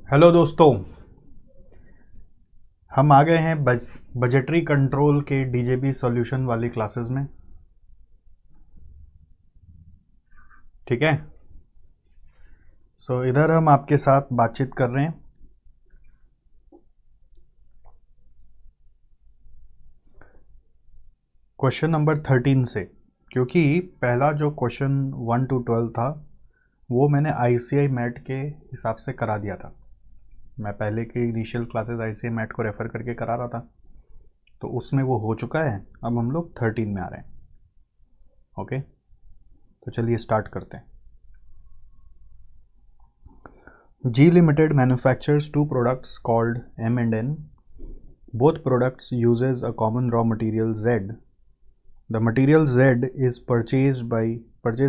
Hello दोस्तों, हम आ गए हैं बजटरी कंट्रोल के डीजेबी सॉल्यूशन वाली क्लासेस में। ठीक है। इधर हम आपके साथ बातचीत कर रहे हैं। क्वेश्चन नंबर 13 से, क्योंकि पहला जो क्वेश्चन 1 to 12 था वो मैंने ICI मैट के हिसाब से करा दिया था। मैं पहले के इनिशियल क्लासेस ICI मैट को रेफ़र करके करा रहा था, तो उसमें वो हो चुका है। अब हम लोग 13 में आ रहे हैं। ओके, तो चलिए स्टार्ट करते हैं। G Limited manufactures two products called M and N. Both products uses a common raw material Z. The material Z is purchased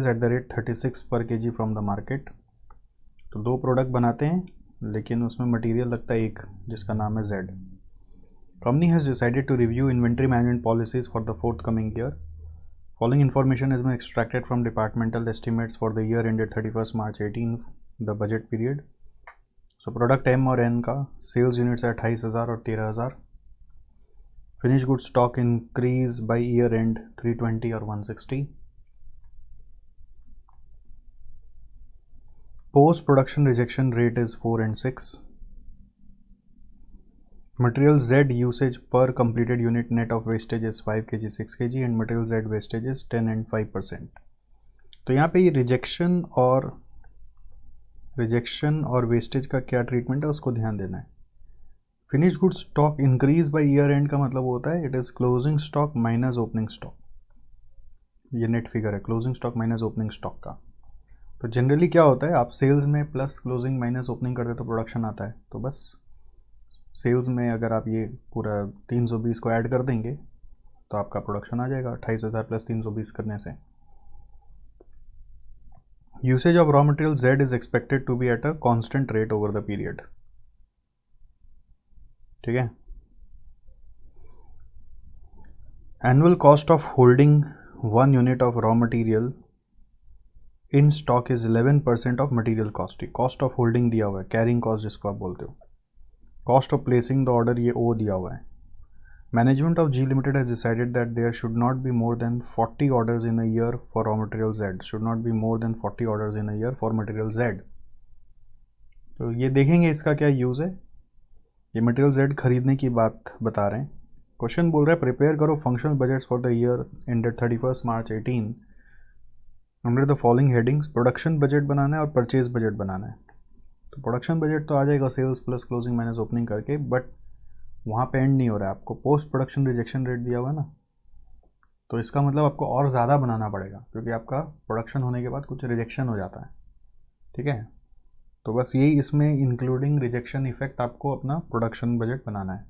at the rate 36 per kg from the market. तो दो product बनाते हैं लेकिन उसमें material लगता है एक, जिसका नाम है Z. Company has decided to review inventory management policies for the forthcoming year. Following information has been extracted from departmental estimates for the year ended 31st March 18, the budget period. Product M और N का sales units है 28,000 और 13,000। Finish good stock increase by year end 320 और 160। Post production rejection rate is 4 and 6। Material Z usage per completed unit net of wastage is 5 kg 6 kg and material Z wastage is 10 and 5%। तो यहाँ पे ये rejection और wastage का क्या treatment है उसको ध्यान देना है। Finish good stock increase by year and का मतलब होता है it is closing stock minus opening stock. ये नेट फिगर है closing stock minus opening stock का। तो जनरली क्या होता है, आप सेल्स में प्लस क्लोजिंग माइनस ओपनिंग करते तो प्रोडक्शन आता है। तो बस सेल्स में अगर आप ये पूरा 320 को ऐड कर देंगे तो आपका प्रोडक्शन आ जाएगा 28,000 प्लस 320 करने से। Usage of raw material Z is expected to be at a constant rate over the period. ठीक है। Annual cost of holding 1 unit of raw material in stock is 11% of material cost. Cost of holding दिया हुआ है, carrying cost जिसको आप बोलते हो। Cost of placing the order ये O दिया हुआ है। Management of G Limited has decided that there should not be more than 40 orders in a year for raw material Z. Should not be more than 40 orders in a year for material Z. तो ये देखेंगे इसका क्या use है। ये material Z खरीदने की बात बता रहे हैं। क्वेश्चन बोल रहा है प्रिपेयर करो functional budgets for the year ended 31st March 18 under the following headings. Production budget बनाना है और परचेज बजट बनाना है। तो प्रोडक्शन बजट तो आ जाएगा sales plus closing minus opening करके, बट वहाँ पे एंड नहीं हो रहा है। आपको पोस्ट प्रोडक्शन रिजेक्शन रेट दिया हुआ है ना, तो इसका मतलब आपको और ज़्यादा बनाना पड़ेगा क्योंकि आपका प्रोडक्शन होने के बाद कुछ रिजेक्शन हो जाता है। ठीक है, तो बस यही इसमें इंक्लूडिंग रिजेक्शन इफेक्ट आपको अपना प्रोडक्शन बजट बनाना है।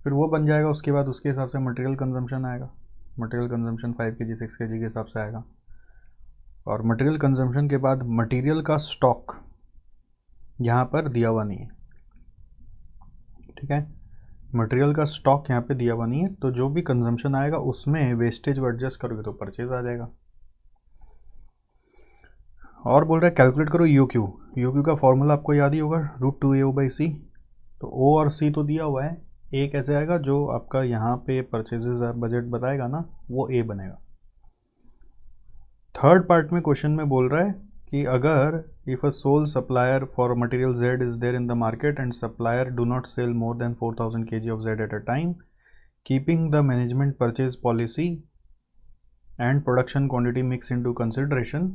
फिर वो बन जाएगा, उसके बाद उसके हिसाब से मटेरियल कंजम्पशन आएगा। मटेरियल कंजम्पशन 5 kg 6 kg के हिसाब से आएगा। और मटेरियल कंजम्पशन के बाद मटेरियल का स्टॉक यहाँ पर दिया हुआ नहीं है। ठीक है, मटेरियल का स्टॉक यहाँ पे दिया हुआ नहीं है, तो जो भी कंजम्पशन आएगा उसमें वेस्टेज को एडजस्ट करोगे तो परचेज आ जाएगा। और बोल रहा है कैलकुलेट करो यू क्यू का फॉर्मूला आपको याद ही होगा, √2AO/C। तो O और C तो दिया हुआ है, A कैसे आएगा, जो आपका यहाँ पे परचेजेज बजट बताएगा ना वो A बनेगा। थर्ड पार्ट में क्वेश्चन में बोल रहा है कि अगर if a sole supplier for material Z is there in the market and supplier do not sell more than 4,000 kg of Z at a time, keeping the management purchase policy and production quantity mix into consideration,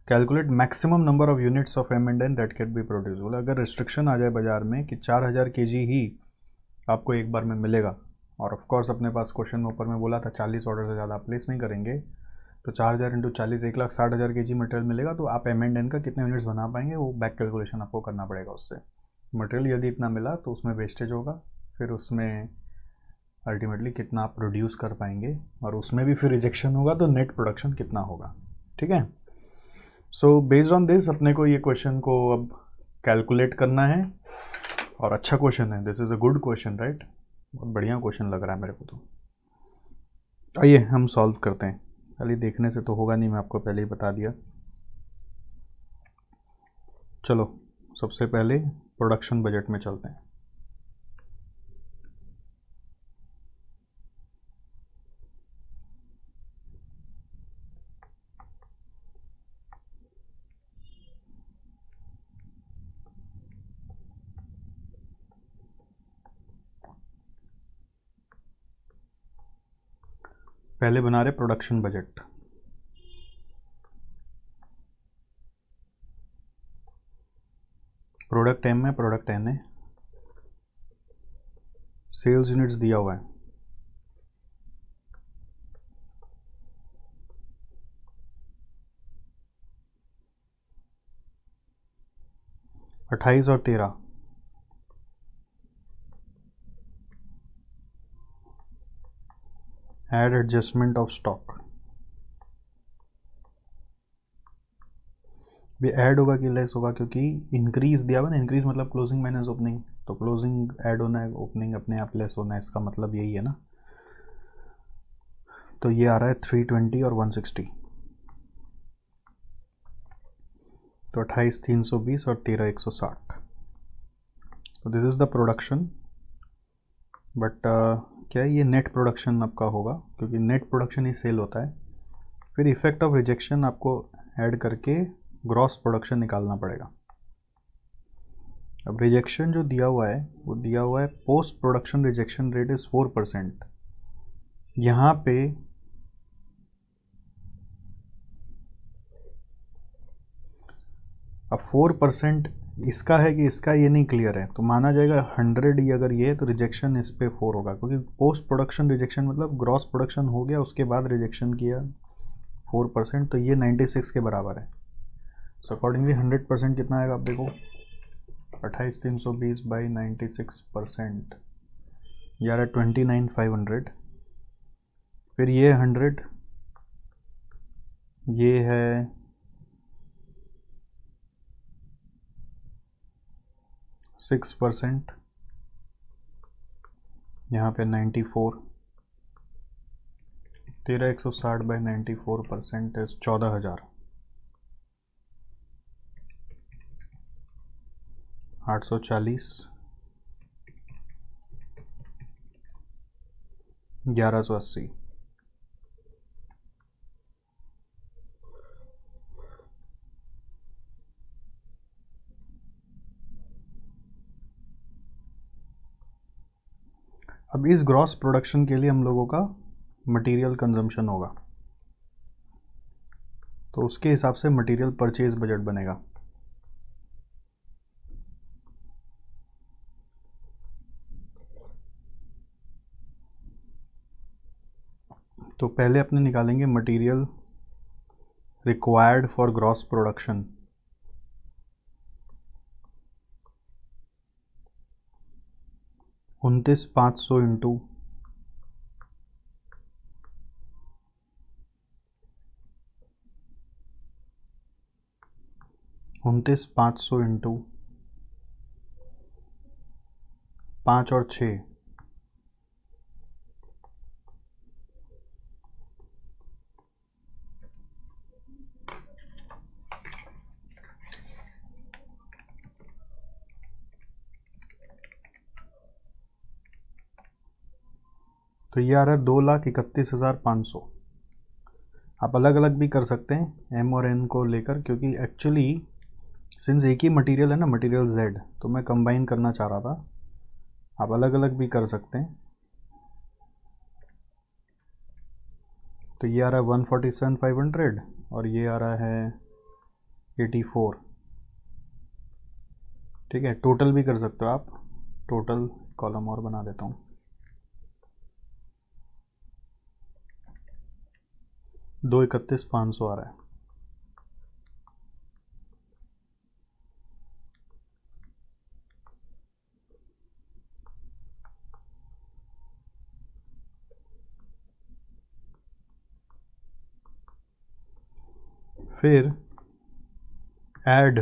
calculate maximum number of units of M&N that can be produce. बोला अगर restriction आ जाए बाजार में कि 4,000 kg ही आपको एक बार में मिलेगा, और ऑफ कोर्स अपने पास क्वेश्चन में ऊपर में बोला था 40 ऑर्डर से ज़्यादा आप प्लेस नहीं करेंगे, तो 4,000 इंटू 40 1,60,000 kg मटेरियल मिलेगा, तो आप M&N का कितने यूनिट्स बना पाएंगे वो बैक कैलकुलेशन आपको करना पड़ेगा। उससे मटेरियल यदि इतना मिला तो उसमें वेस्टेज होगा, फिर उसमें अल्टीमेटली कितना आप प्रोड्यूस कर पाएंगे, और उसमें भी फिर रिजेक्शन होगा तो नेट प्रोडक्शन कितना होगा। ठीक है, सो बेस्ड ऑन दिस अपने को ये क्वेश्चन को अब कैलकुलेट करना है, और अच्छा क्वेश्चन है, this is a good question right, बहुत बढ़िया क्वेश्चन लग रहा है मेरे को। तो आइए हम सॉल्व करते हैं। खाली देखने से तो होगा नहीं, मैं आपको पहले ही बता दिया। चलो सबसे पहले प्रोडक्शन बजट में चलते हैं। पहले बना रहे प्रोडक्शन बजट। प्रोडक्ट एम है, प्रोडक्ट एन है, सेल्स यूनिट्स दिया हुआ है 28 और 13। एड एडजस्टमेंट ऑफ स्टॉक भी ऐड होगा कि लेस होगा, क्योंकि इंक्रीज दिया हुआ ना, इंक्रीज मतलब क्लोजिंग माइनस ओपनिंग, तो क्लोजिंग ऐड होना है, ओपनिंग अपने आप लेस होना है, इसका मतलब यही है ना। तो ये आ रहा है 320 और 160, तो 28 320 और 13 160। तो this is the production, but क्या है, ये नेट प्रोडक्शन आपका होगा, क्योंकि नेट प्रोडक्शन ही सेल होता है। फिर इफेक्ट ऑफ रिजेक्शन आपको ऐड करके ग्रॉस प्रोडक्शन निकालना पड़ेगा। अब रिजेक्शन जो दिया हुआ है वो दिया हुआ है post production rejection rate is 4%। यहाँ पे अब 4% इसका है कि इसका, ये नहीं क्लियर है, तो माना जाएगा 100 ही अगर ये है तो रिजेक्शन इस पे 4 होगा, क्योंकि पोस्ट प्रोडक्शन रिजेक्शन मतलब ग्रॉस प्रोडक्शन हो गया उसके बाद रिजेक्शन किया 4%, तो ये 96 के बराबर है। सो अकॉर्डिंगली 100% कितना आएगा आप देखो, 28 320 बाई 96%, ये आ रहा है 29,500। फिर ये 100, ये है 6%, यहाँ पे 94, 13,160 बाई 94% इज 14,000, 840, 1180। अब इस ग्रॉस प्रोडक्शन के लिए हम लोगों का मटेरियल कंजम्पशन होगा, तो उसके हिसाब से मटेरियल परचेज बजट बनेगा। तो पहले अपने निकालेंगे material required for gross production, उनतीस 500 इंटू 500 इंटू 5 और 6, तो ये आ रहा है 2,31,500। आप अलग अलग भी कर सकते हैं एम और एन को लेकर, क्योंकि एक्चुअली सिंस एक ही मटेरियल है ना, मटेरियल जेड, तो मैं कंबाइन करना चाह रहा था। आप अलग अलग भी कर सकते हैं। तो ये आ रहा है 147,500 और ये आ रहा है 84। ठीक है, टोटल भी कर सकते हो आप, टोटल कॉलम और बना देता हूँ। 2,31,500 आ रहा है। फिर add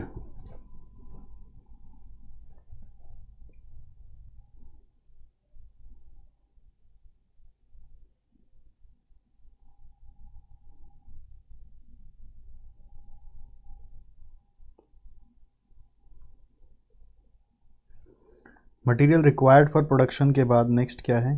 material required for production के बाद नेक्स्ट क्या है?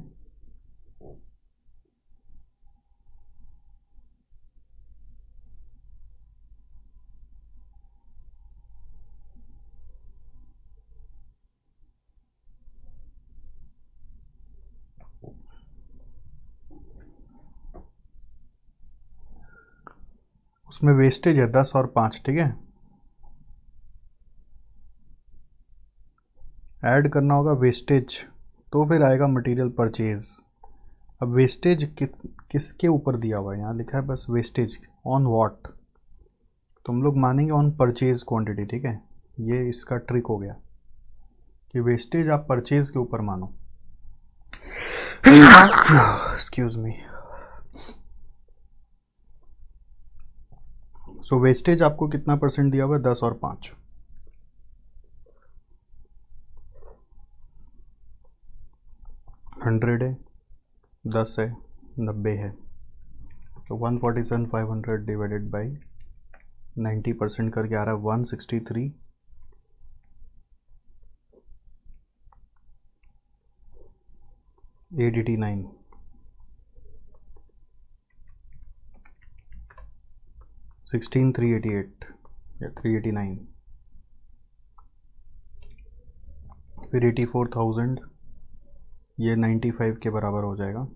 उसमें वेस्टेज है 10 और 5, ठीक है। ऐड करना होगा वेस्टेज, तो फिर आएगा मटेरियल परचेज। अब वेस्टेज किसके ऊपर दिया हुआ है? यहाँ लिखा है बस वेस्टेज ऑन व्हाट, तो हम लोग मानेंगे ऑन परचेज क्वांटिटी, ठीक है। ये इसका ट्रिक हो गया कि वेस्टेज आप परचेज के ऊपर मानो। Excuse me. सो वेस्टेज आपको कितना परसेंट दिया हुआ है? 10 और 5। हंड्रेड है, 10 है, 90 है, तो 147,500 डिवाइडेड बाई 90% करके आ रहा है 163 889। 16,388 या 389, फिर 84,000, ये 95 के बराबर हो जाएगा।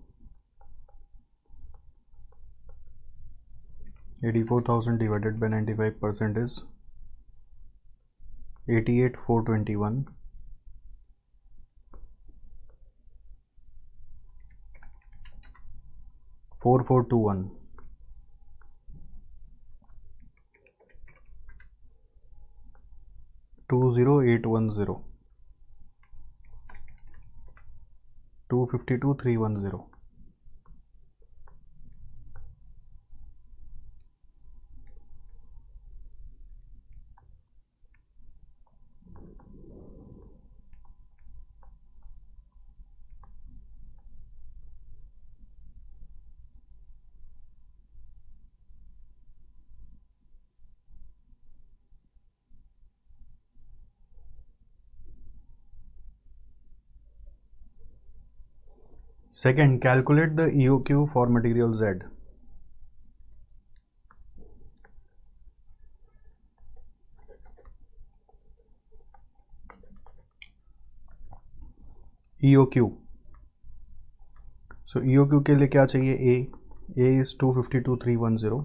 84,000 divided by 95% is 88,421। 4421 20810 252,310। Second, calculate the EOQ for material Z. EOQ. So EOQ के लिए क्या चाहिए? A is 252,310।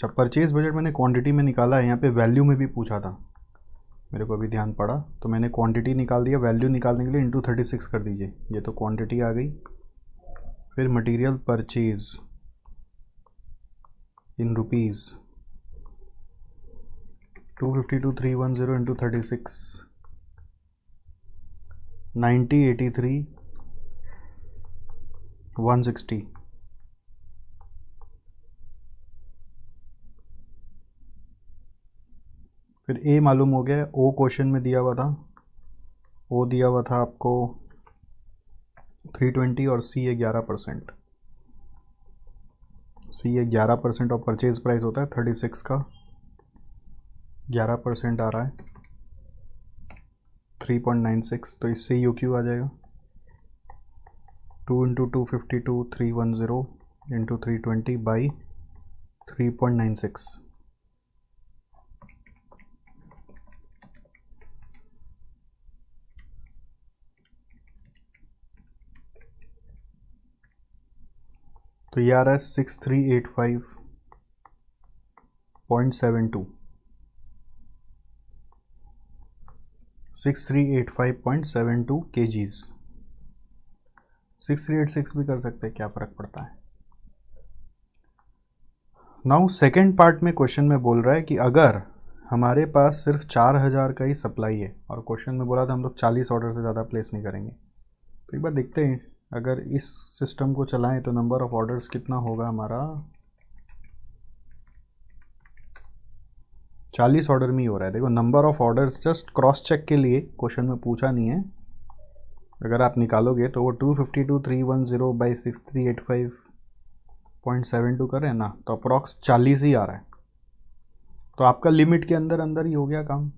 जब परचेज बजट मैंने क्वांटिटी में निकाला है, यहाँ पे वैल्यू में भी पूछा था, मेरे को अभी ध्यान पड़ा, तो मैंने क्वांटिटी निकाल दिया। वैल्यू निकालने के लिए इंटू 36 कर दीजिए, ये तो क्वांटिटी आ गई। फिर material purchase in rupees 252,310 into 36, 90,83,160। फिर ए मालूम हो गया, ओ क्वेश्चन में दिया हुआ था, ओ दिया हुआ था आपको 320 और सी 11%। सी 11% और परचेज प्राइस होता है 36 का, 11% आ रहा है 3.96, तो इससे यू क्यू आ जाएगा 2 इंटू 252,310 इंटू 320 बाई 3.96। तो ये आ रहा है 6385.72, 6385.72 kgs। 6386 भी कर सकते हैं, क्या फ़र्क पड़ता है। नाउ सेकेंड पार्ट में क्वेश्चन में बोल रहा है कि अगर हमारे पास सिर्फ 4,000 का ही सप्लाई है, और क्वेश्चन में बोला था हम लोग 40 ऑर्डर से ज़्यादा प्लेस नहीं करेंगे, तो एक बार देखते हैं अगर इस सिस्टम को चलाएं तो नंबर ऑफ ऑर्डर्स कितना होगा हमारा। 40 ऑर्डर में ही हो रहा है। देखो number of orders just cross check के लिए, क्वेश्चन में पूछा नहीं है, अगर आप निकालोगे तो वो 252,310 बाई 6385.72 करें ना, तो अप्रॉक्स 40 ही आ रहा है। तो आपका लिमिट के अंदर अंदर ही हो गया काम।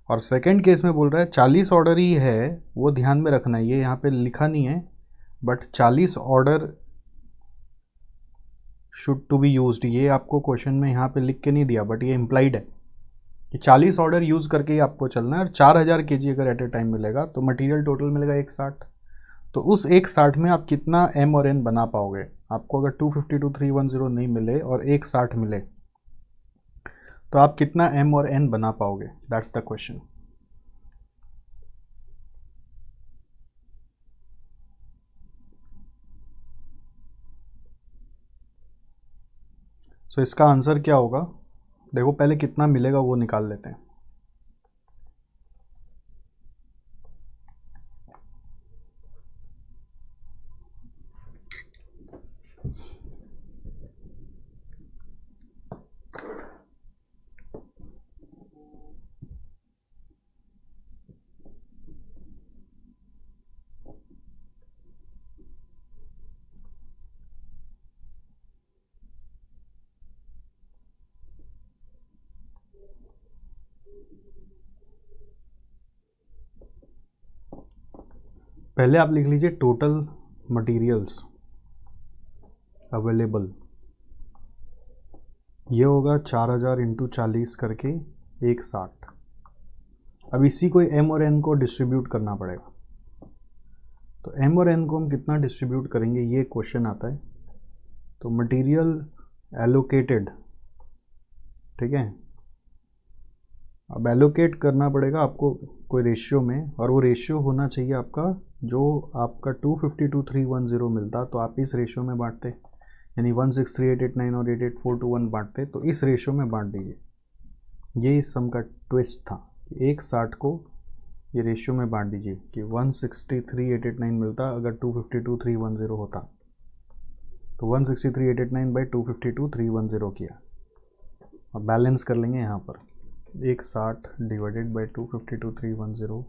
और सेकंड केस में बोल रहा है 40 ऑर्डर ही है, वो ध्यान में रखना है, ये यहाँ पे लिखा नहीं है but 40 order should to be used, ये आपको क्वेश्चन में यहाँ पे लिख के नहीं दिया बट ये इम्प्लाइड है कि 40 ऑर्डर यूज़ करके ही आपको चलना है। और 4000 kg अगर एट ए टाइम मिलेगा तो मटेरियल टोटल मिलेगा 160। तो उस 160 में आप कितना एम और एन बना पाओगे? आपको अगर 252,310 नहीं मिले और 160 मिले तो आप कितना एम और एन बना पाओगे? That's the question. सो इसका आंसर क्या होगा? देखो पहले कितना मिलेगा वो निकाल लेते हैं। पहले आप लिख लीजिए टोटल मटेरियल्स अवेलेबल, ये होगा 4000 इंटू 40 करके 160। अब इसी को एम और एन को डिस्ट्रीब्यूट करना पड़ेगा। तो एम और एन को हम कितना डिस्ट्रीब्यूट करेंगे ये क्वेश्चन आता है। तो मटेरियल एलोकेटेड, ठीक है, अब एलोकेट करना पड़ेगा आपको कोई रेशियो में, और वो रेशियो होना चाहिए आपका जो आपका 252,310 मिलता तो आप इस रेशियो में बांटते, यानी 163,889 और 88421 बांटते, तो इस रेशियो में बांट दीजिए। ये इस सम का ट्विस्ट था, 160 को ये रेशियो में बांट दीजिए कि 163,889 मिलता अगर 252,310 होता, तो 163,889 बाई 252,310 किया, और बैलेंस कर लेंगे यहाँ पर 160 डिवाइडेड बाई 252,310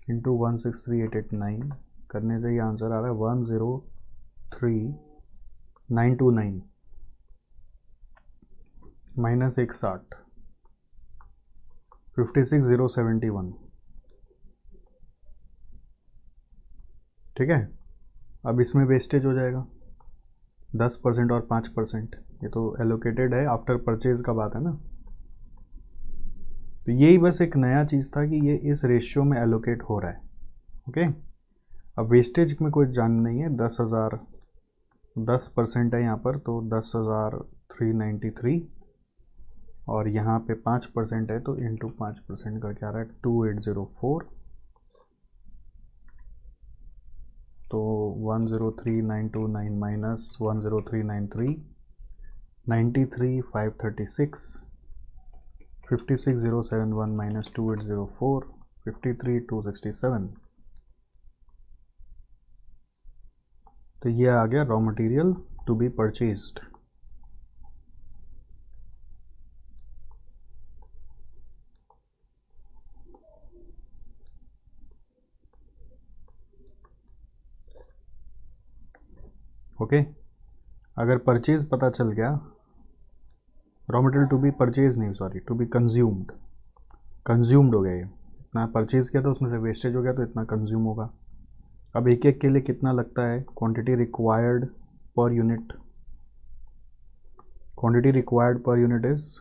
इंटू 163,889 करने से ये आंसर आ रहा है 103,929 माइनस 160 56,071। ठीक है, अब इसमें वेस्टेज हो जाएगा 10% और 5%, ये तो एलोकेटेड है, आफ्टर परचेज का बात है ना। तो यही बस एक नया चीज़ था कि ये इस रेशियो में एलोकेट हो रहा है। ओके, अब वेस्टेज में कोई जान नहीं है, 10,000 10% है यहाँ पर, तो 10,393, और यहाँ पे 5% है तो इंटू 5% करके आ रहा है 2804, तो 103,929 माइनस 10393 93,536 56,071 माइनस 2804 53,267। तो ये आ गया raw material to be purchased. Okay, अगर परचेज पता चल गया, raw material to be purchase नहीं, sorry, to be consumed, consumed हो गया, ये इतना परचेज किया तो उसमें से वेस्टेज हो गया तो इतना कंज्यूम होगा। अब एक एक के लिए कितना लगता है? Quantity required per unit, quantity required per unit is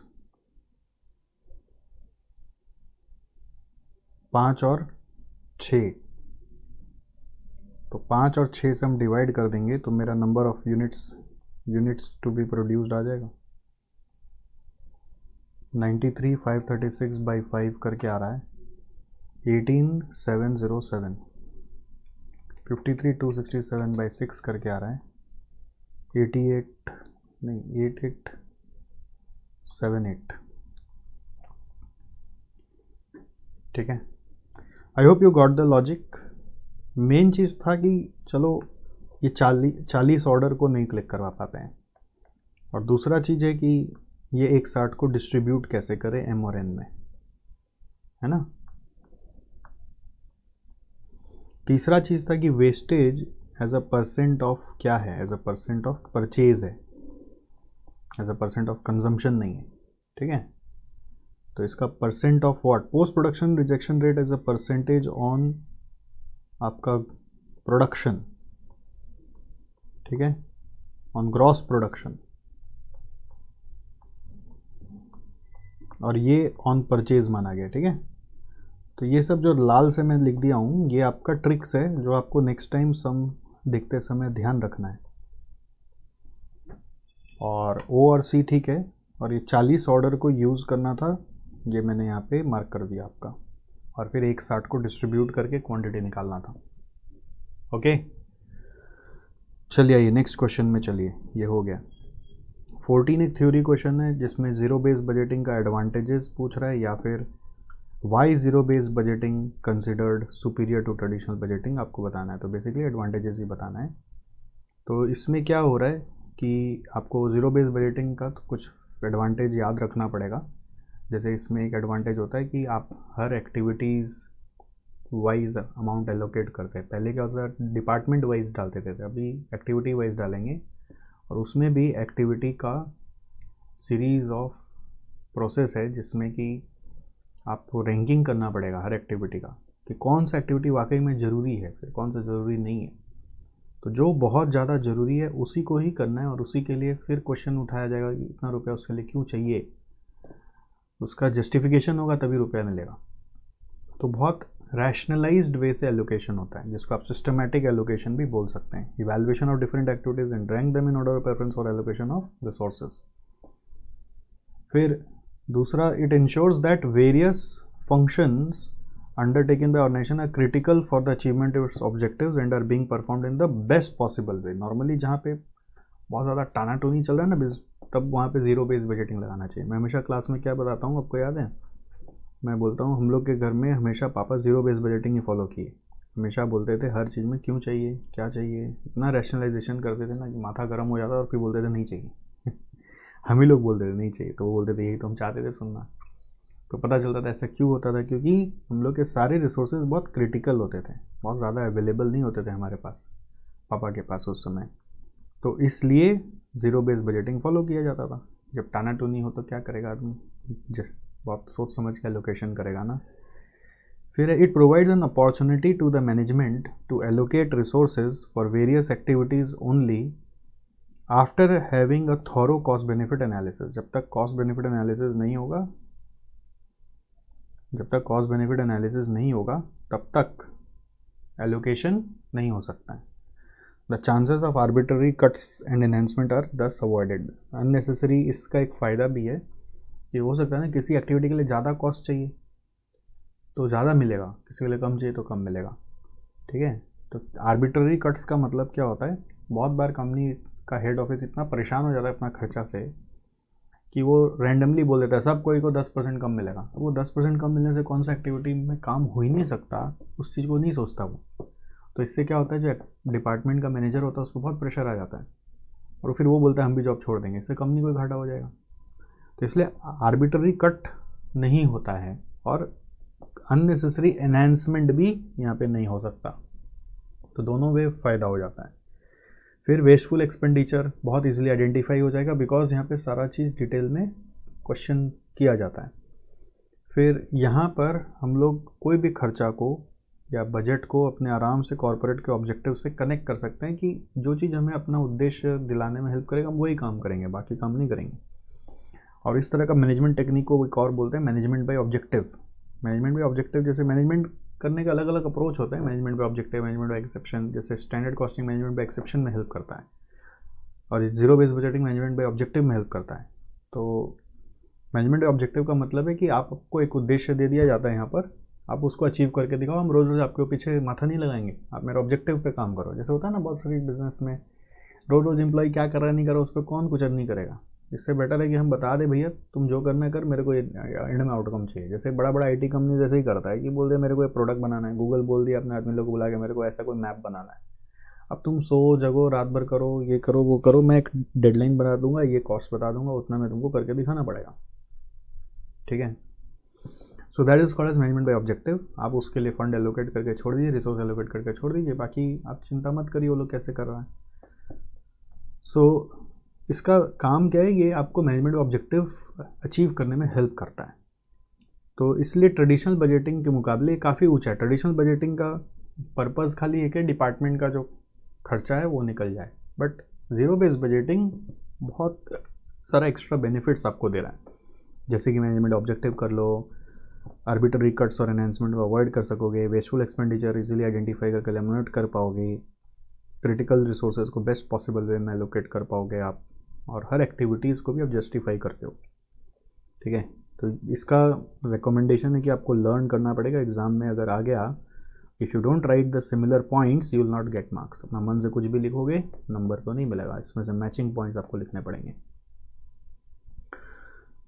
5 और 6, तो 5 और 6 से हम डिवाइड कर देंगे तो मेरा number of units to be produced आ जाएगा 93,536 बाई 5 करके आ रहा है 18,707, 53,267 बाई 6 करके आ रहा है 8878। ठीक है, I hope you got the logic. Main चीज़ था कि चलो ये 40 ऑर्डर को नहीं क्लिक करवा पाते हैं, और दूसरा चीज़ है कि ये 160 को डिस्ट्रीब्यूट कैसे करें एम और एन में, है ना। तीसरा चीज़ था कि wastage as a percent of क्या है, as a percent of purchase है, as a percent of consumption नहीं है। ठीक है, तो इसका percent of what, post production rejection rate as a percentage on आपका प्रोडक्शन, ठीक है, ऑन ग्रॉस प्रोडक्शन, और ये ऑन परचेज माना गया, ठीक है। तो ये सब जो लाल से मैं लिख दिया हूँ ये आपका ट्रिक्स है जो आपको नेक्स्ट टाइम सम देखते समय ध्यान रखना है। और ओ और सी ठीक है, और ये 40 ऑर्डर को यूज़ करना था, ये मैंने यहाँ पे मार्क कर दिया आपका, और फिर 160 को डिस्ट्रीब्यूट करके क्वांटिटी निकालना था। ओके, चलिए आइए नेक्स्ट क्वेश्चन में चलिए, ये हो गया। 14 एक थ्योरी क्वेश्चन है जिसमें जीरो बेस बजटिंग का एडवांटेजेस पूछ रहा है, या फिर why zero base budgeting considered superior to traditional budgeting आपको बताना है। तो बेसिकली एडवांटेजेस ही बताना है। तो इसमें क्या हो रहा है कि आपको ज़ीरो बेस बजटिंग का तो कुछ एडवांटेज याद रखना पड़ेगा। जैसे इसमें एक एडवांटेज होता है कि आप हर एक्टिविटीज़ वाइज अमाउंट एलोकेट करते हैं। पहले क्या होता था, डिपार्टमेंट वाइज डालते थे, अभी एक्टिविटी वाइज डालेंगे, और उसमें भी एक्टिविटी का सीरीज़ ऑफ प्रोसेस है जिसमें कि आपको रैंकिंग करना पड़ेगा हर एक्टिविटी का, कि कौन सा एक्टिविटी वाकई में ज़रूरी है, फिर कौन सा ज़रूरी नहीं है। तो जो बहुत ज़्यादा ज़रूरी है उसी को ही करना है, और उसी के लिए फिर क्वेश्चन उठाया जाएगा कि इतना रुपया उसके लिए क्यों चाहिए, उसका जस्टिफिकेशन होगा तभी रुपया मिलेगा। तो बहुत रैशनलाइज्ड वे से एलोकेशन होता है, जिसको आप सिस्टमैटिक एलोकेशन भी बोल सकते हैं। Evaluation of different activities and rank them in order of preference for allocation of resources. फिर दूसरा, it ensures that various functions undertaken by organization are critical for the achievement of its objectives and are being performed in the best possible way। Normally जहाँ पे बहुत ज़्यादा टानाटोनी चल रहा है ना, तब वहाँ पे जीरो बेस बजटिंग लगाना चाहिए। मैं हमेशा क्लास में क्या बताता हूँ, आपको याद है, मैं बोलता हूँ हम लोग के घर में हमेशा पापा जीरो बेस बजटिंग ही फॉलो किए। हमेशा बोलते थे हर चीज़ में क्यों चाहिए, क्या चाहिए, इतना रैशनलाइजेशन करते थे ना कि माथा गर्म हो जाता और फिर बोलते थे नहीं चाहिए हम ही लोग बोलते थे नहीं चाहिए, तो वो बोलते थे यही तो हम चाहते थे सुनना। तो पता चलता था ऐसा क्यों होता था, क्योंकि हम लोग के सारे रिसोर्सेज बहुत क्रिटिकल होते थे, बहुत ज़्यादा अवेलेबल नहीं होते थे हमारे पास, पापा के पास उस समय। तो इसलिए ज़ीरो बेस बजटिंग फॉलो किया जाता था। जब टानाटूनी हो तो क्या करेगा आदमी, बहुत सोच समझ के एलोकेशन करेगा ना। फिर it provides an opportunity to the management to allocate resources for various activities only after having a thorough cost benefit analysis. जब तक कॉस्ट बेनिफिट एनालिसिस नहीं होगा, जब तक कॉस्ट बेनिफिट एनालिसिस नहीं होगा तब तक एलोकेशन नहीं हो सकता है। The chances of arbitrary cuts and enhancement are thus avoided. Unnecessary, इसका एक फ़ायदा भी है कि हो सकता है ना किसी एक्टिविटी के लिए ज़्यादा कॉस्ट चाहिए तो ज़्यादा मिलेगा, किसी के लिए कम चाहिए तो कम मिलेगा, ठीक है। तो आर्बिट्ररी कट्स का मतलब क्या होता है, बहुत बार कंपनी का हेड ऑफिस इतना परेशान हो जाता है अपना खर्चा से कि वो रैंडमली बोल देता है सब कोई को 10% कम मिलेगा। अब वो 10% कम मिलने से कौन सा एक्टिविटी में काम हो ही नहीं सकता, उस चीज़ को नहीं सोचता वो। तो इससे क्या होता है, जो डिपार्टमेंट का मैनेजर होता है उसको बहुत प्रेशर आ जाता है, और फिर वो बोलता है हम भी जॉब छोड़ देंगे, इससे कंपनी को घाटा हो जाएगा। तो इसलिए आर्बिट्ररी कट नहीं होता है, और अननेसेसरी एनहांसमेंट भी यहाँ पे नहीं हो सकता। तो दोनों वे फ़ायदा हो जाता है। फिर वेस्टफुल एक्सपेंडिचर बहुत इजीली आइडेंटिफाई हो जाएगा, बिकॉज यहाँ पे सारा चीज़ डिटेल में क्वेश्चन किया जाता है। फिर यहाँ पर हम लोग कोई भी खर्चा को या बजट को अपने आराम से कॉर्पोरेट के ऑब्जेक्टिव से कनेक्ट कर सकते हैं कि जो चीज़ हमें अपना उद्देश्य दिलाने में हेल्प करेगा हम वही काम करेंगे, बाकी काम नहीं करेंगे। और इस तरह का मैनेजमेंट टेक्निक को एक और बोलते हैं management by objective. Management by objective, जैसे मैनेजमेंट करने के अलग अलग अप्रोच होते हैं, management by objective, management by exception. जैसे standard costing management by exception में हेल्प करता है, और zero base budgeting management by objective में हेल्प करता है। तो मैनेजमेंट बाय ऑब्जेक्टिव का मतलब है कि आपको एक उद्देश्य दे दिया जाता है, यहाँ पर आप उसको अचीव करके दिखाओ, हम रोज़ रोज़ आपके पीछे माथा नहीं लगाएंगे, आप मेरे ऑब्जेक्टिव पे काम करो। जैसे होता है ना बहुत सारी बिजनेस में, रोज़ रोज़ एम्प्लॉय क्या कर रहा है नहीं कर रहा उस पर कौन कुछ नहीं करेगा। इससे बेटर है कि हम बता दें भैया तुम जो करना है कर, मेरे को एंड में आउटकम चाहिए। जैसे बड़ा बड़ा IT कंपनी जैसे ही करता है कि बोल दे मेरे को एक प्रोडक्ट बनाना है, गूगल बोल दिया अपने आदमी लोग को बुला के मेरे को ऐसा कोई मैप बनाना है। अब तुम सो जगो रात भर करो, ये करो वो करो, मैं एक डेडलाइन बना दूंगा, ये कॉस्ट बता दूंगा, उतना में तुमको करके दिखाना पड़ेगा, ठीक है। So that is called as management by objective. आप उसके लिए फंड एलोकेट करके छोड़ दीजिए, रिसोर्स एलोकेट करके छोड़ दीजिए, बाकी आप चिंता मत करिए वो लोग कैसे कर रहा है। सो इसका काम क्या है, ये आपको मैनेजमेंट ऑब्जेक्टिव अचीव करने में हेल्प करता है। तो इसलिए ट्रेडिशनल बजटिंग के मुकाबले काफ़ी ऊंचा है। ट्रेडिशनल बजटिंग का पर्पज़ खाली एक है, डिपार्टमेंट का जो खर्चा है वो निकल जाए, बट ज़ीरो बेस्ड बजटिंग बहुत सारा एक्स्ट्रा बेनिफिट्स आपको दे रहा है, जैसे कि मैनेजमेंट ऑब्जेक्टिव कर लो, आर्बिट्ररी कट्स और एनहेंसमेंट को अवॉइड कर सकोगे, वेस्टफुल एक्सपेंडिचर इजीली आइडेंटिफाई करके एलिमिनेट कर पाओगे, क्रिटिकल रिसोर्सेज को बेस्ट पॉसिबल वे में एलोकेट कर पाओगे आप, और हर एक्टिविटीज़ को भी आप जस्टिफाई करते हो। ठीक है, तो इसका रिकमेंडेशन है कि आपको लर्न करना पड़ेगा। एग्ज़ाम में अगर आ गया, if you don't write the similar points you will not get marks. अपना मन से कुछ भी लिखोगे नंबर तो नहीं मिलेगा, इसमें से मैचिंग पॉइंट्स आपको लिखने पड़ेंगे।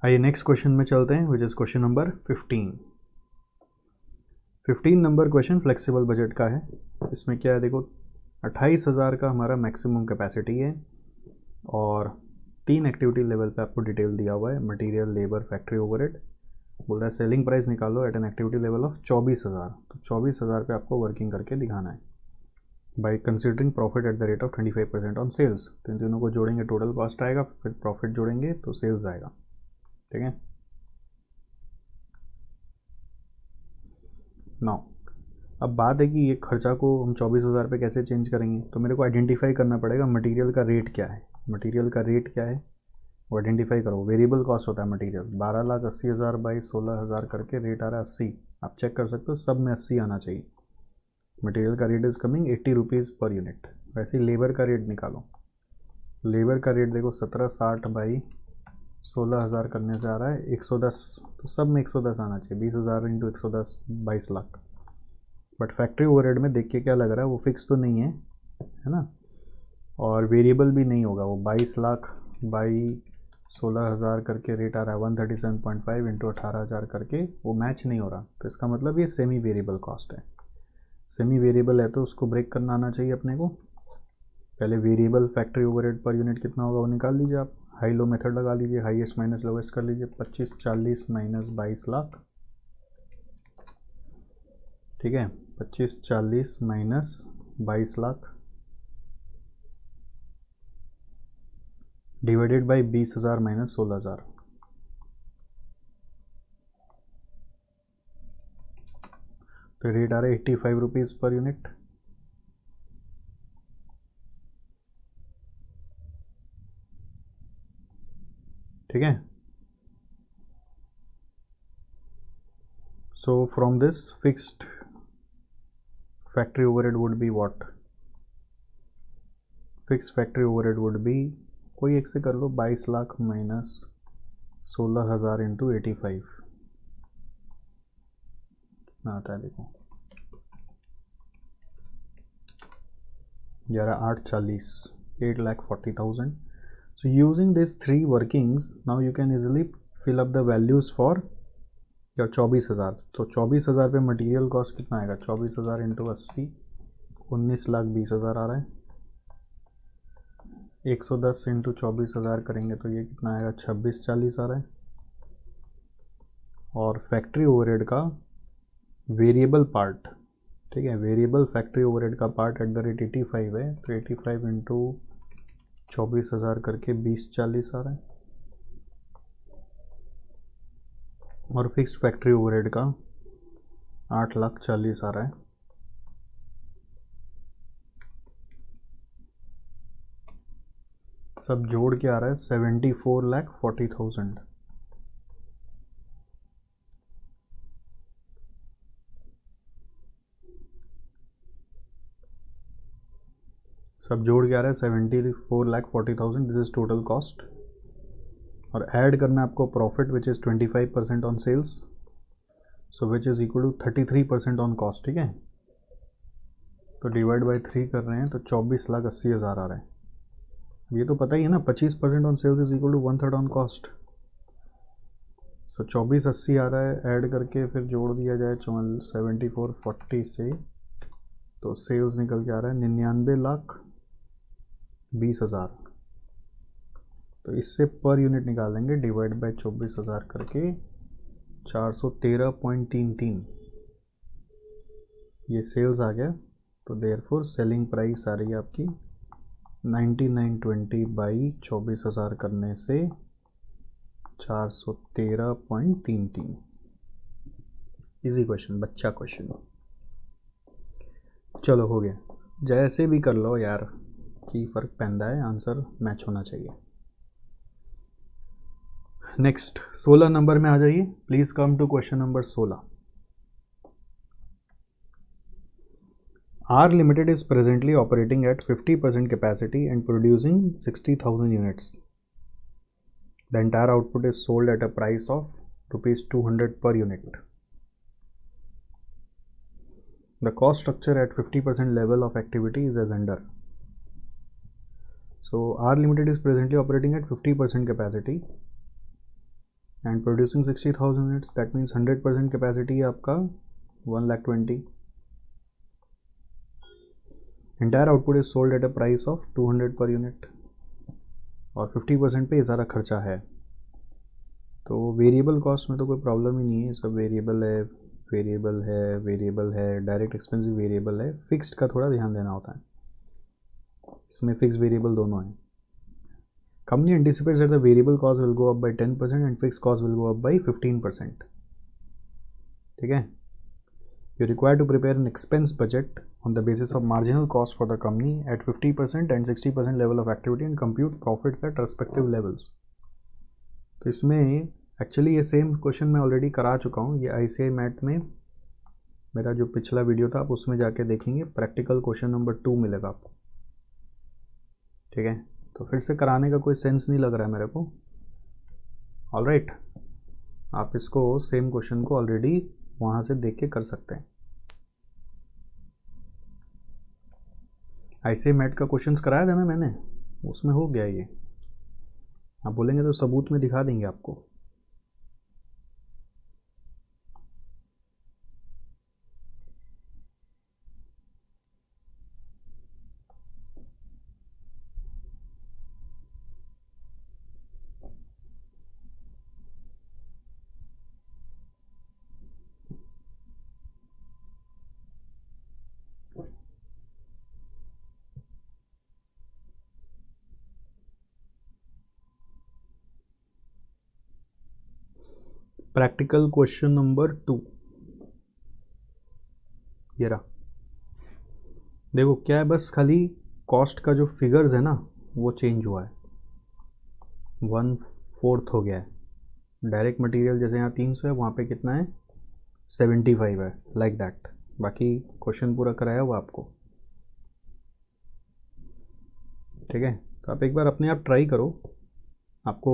आइए नेक्स्ट क्वेश्चन में चलते हैं, which is question number 15 number question flexible budget का है। इसमें क्या है देखो, 28,000 का हमारा मैक्सिमम कैपेसिटी है और 3 एक्टिविटी लेवल पे आपको डिटेल दिया हुआ है, मटेरियल, लेबर, फैक्ट्री ओवरहेड। बोल रहा है सेलिंग प्राइस निकालो at an activity level of 24,000। तो 24,000 पे आपको वर्किंग करके दिखाना है by considering profit at the rate of 25% on sales. तो इन तीनों को जोड़ेंगे टोटल कॉस्ट आएगा, फिर प्रॉफिट जोड़ेंगे तो सेल्स आएगा। ठीक है, नाउ अब बात है कि ये खर्चा को हम 24,000 पे कैसे चेंज करेंगे। तो मेरे को आइडेंटिफाई करना पड़ेगा मटेरियल का रेट क्या है। मटेरियल का रेट क्या है वो आइडेंटिफाई करो। वेरिएबल कॉस्ट होता है मटेरियल। 12,80,000 बाई 16,000 करके रेट आ रहा है 80। आप चेक कर सकते हो, सब में 80 आना चाहिए। मटेरियल का rate is coming 80 rupees per unit. वैसे ही लेबर का रेट निकालो। लेबर का रेट देखो 1760 बाई 16,000 करने से आ रहा है 110। तो सब में 110 आना चाहिए। 20,000 into 110 22 lakh. But factory overhead में देख के क्या लग रहा है, वो फिक्स तो नहीं है, है ना, और वेरिएबल भी नहीं होगा। वो 22 लाख बाई 16,000 करके रेट आ रहा है 137.5 इंटू 18,000 करके, वो मैच नहीं हो रहा। तो इसका मतलब ये सेमी वेरिएबल कॉस्ट है। सेमी वेरिएबल है तो उसको ब्रेक करना आना चाहिए अपने को। पहले variable factory overhead per unit कितना होगा वो निकाल लीजिए आप। हाई लो मेथड लगा लीजिए, हाईएस्ट माइनस लोवेस्ट कर लीजिए। 2540 माइनस 22 लाख, ठीक है, 2540 minus 22 lakh divided by 20,000 minus 16,000। तो रेट आ रहा है 85 रुपीज़ पर यूनिट। ठीक है, so from this fixed factory overhead would be what? Fixed factory overhead would be, कोई एक से कर लो, 22 लाख माइनस 16,000 इंटू 85 कितना आता है देखो, 11,840, 8,40,000. So using these three workings, now you can easily fill up the values for your 24,000. तो 24,000 पे मटेरियल कॉस्ट कितना आएगा, 24,000 इंटू 80, 19,20,000 आ रहा है। 110 इंटू 24,000 करेंगे तो ये कितना आएगा, 26,40 आ रहा है। और फैक्ट्री ओवरहेड का वेरिएबल पार्ट, ठीक है, वेरिएबल फैक्ट्री ओवरहेड का पार्ट एट द रेट 85 है, तो 85 इंटू 24,000 करके 20,40 आ रहा है। और फिक्स्ड फैक्ट्री ओवरहेड का 8,40,000 आ रहा है। सब जोड़ के आ रहा है 74,40,000। सब जोड़ के आ रहा है 74,40,000। This is total cost. और ऐड करना है आपको profit which is 25% on sales, so which is equal to 33% on cost. ठीक है, तो डिवाइड बाई 3 कर रहे हैं तो 24,80,000 आ रहा है। ये तो पता ही है ना, 25% on sales is equal to 1/3 on cost. So 24,80 आ रहा है, ऐड करके फिर जोड़ दिया जाए 74,40 से, तो सेल्स निकल के आ रहा है 99,20,000। तो इससे पर यूनिट निकालेंगे, डिवाइड बाई 24,000 करके 413.33 ये सेल्स आ गया। तो देयरफॉर सेलिंग प्राइस आ रही है आपकी 9920 बाई 24,000 करने से 413.33। इजी क्वेश्चन, बच्चा क्वेश्चन। चलो हो गया, जैसे भी कर लो यार, की फ़र्क पैंदा है, आंसर मैच होना चाहिए। नेक्स्ट 16 नंबर में आ जाइए, please come to question number 16। R Limited is presently operating at 50% capacity and producing 60,000 units. The entire output is sold at a price of rupees 200 per unit. The cost structure at 50% level of activity is as under. So R Limited is presently operating at 50% capacity and producing 60,000 units. That means 100% capacity आपका 1,20,000. Entire output is sold at a price of 200 per unit. और 50% पे सारा खर्चा है, तो variable cost में तो कोई प्रॉब्लम ही नहीं है, सब वेरिएबल है, वेरिएबल है, डायरेक्ट एक्सपेंसिव वेरिएबल है, फिक्स्ड का थोड़ा ध्यान देना होता है, इसमें फिक्स वेरिएबल दोनों हैं। Company anticipates that the variable cost will go up by 10% and fix cost will go up by 15%। ठीक है, you require to prepare an expense budget on the basis of marginal cost for the company at 50% and 60% level of activity and compute profits at respective levels। तो इसमें actually ये same question मैं already करा चुका हूँ, ये ICAI mat में मेरा जो पिछला वीडियो था आप उसमें जाके देखेंगे, प्रैक्टिकल क्वेश्चन नंबर 2 मिलेगा आपको। ठीक है, तो फिर से कराने का कोई सेंस नहीं लग रहा है मेरे को। ऑलराइट, आप इसको सेम क्वेश्चन को ऑलरेडी वहाँ से देख के कर सकते हैं। ICAI मैट का क्वेश्चंस कराया था ना मैंने, उसमें हो गया ये, आप बोलेंगे तो सबूत में दिखा देंगे आपको। प्रैक्टिकल क्वेश्चन नंबर 2 ये रहा। देखो क्या है, बस खाली कॉस्ट का जो फिगर्स है ना वो चेंज हुआ है, 1/4 हो गया है। डायरेक्ट मटेरियल जैसे यहाँ 300 है, वहाँ पे कितना है 75 है, लाइक दैट। बाकी क्वेश्चन पूरा कराया हुआ आपको। ठीक है, तो आप एक बार अपने आप ट्राई करो, आपको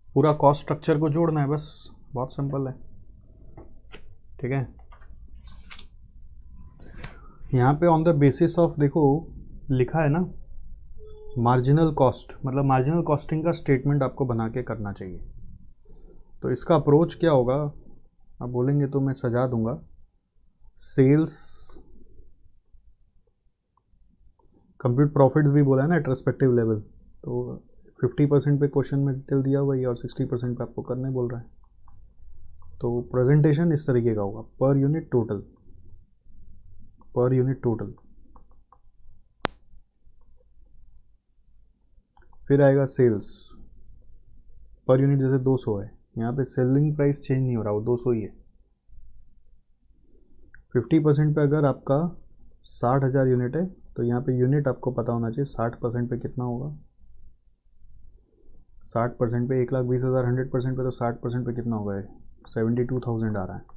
पूरा कॉस्ट स्ट्रक्चर को जोड़ना है, बस बहुत सिंपल है। ठीक है, यहाँ पे ऑन द बेसिस ऑफ, देखो लिखा है ना मार्जिनल कॉस्ट, मतलब मार्जिनल कॉस्टिंग का स्टेटमेंट आपको बना के करना चाहिए। तो इसका अप्रोच क्या होगा, आप बोलेंगे तो मैं सजा दूंगा, सेल्स कंप्यूट प्रॉफिट्स भी बोला है ना एट रेस्पेक्टिव लेवल, तो 50% पे क्वेश्चन में डिटेल दिया हुआ है और 60% पे आपको करने बोल रहा है। तो प्रेजेंटेशन इस तरीके का होगा, पर यूनिट टोटल, फिर आएगा सेल्स पर यूनिट, जैसे 200 है, यहाँ पे सेलिंग प्राइस चेंज नहीं हो रहा, वो 200 ही है। 50% पे अगर आपका 60,000 यूनिट है, तो यहाँ पे यूनिट आपको पता होना चाहिए 60% पे कितना होगा। 60% पे 1,20,000, 100% पे तो 60% पे कितना होगा, 72,000 आ रहा है।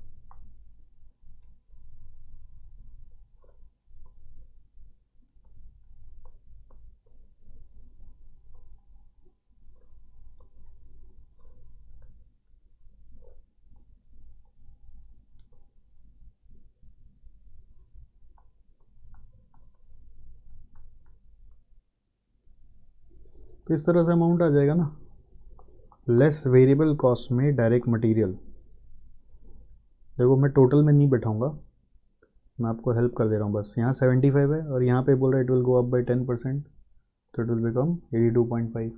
तो इस तरह से अमाउंट आ जाएगा ना, लेस वेरिएबल कॉस्ट में डायरेक्ट मटेरियल। देखो मैं टोटल में नहीं बैठाऊंगा, मैं आपको हेल्प कर दे रहा हूँ बस। यहाँ 75 है और यहाँ पे बोल रहा है it will go up by 10%, तो इट विल बिकम 82.5।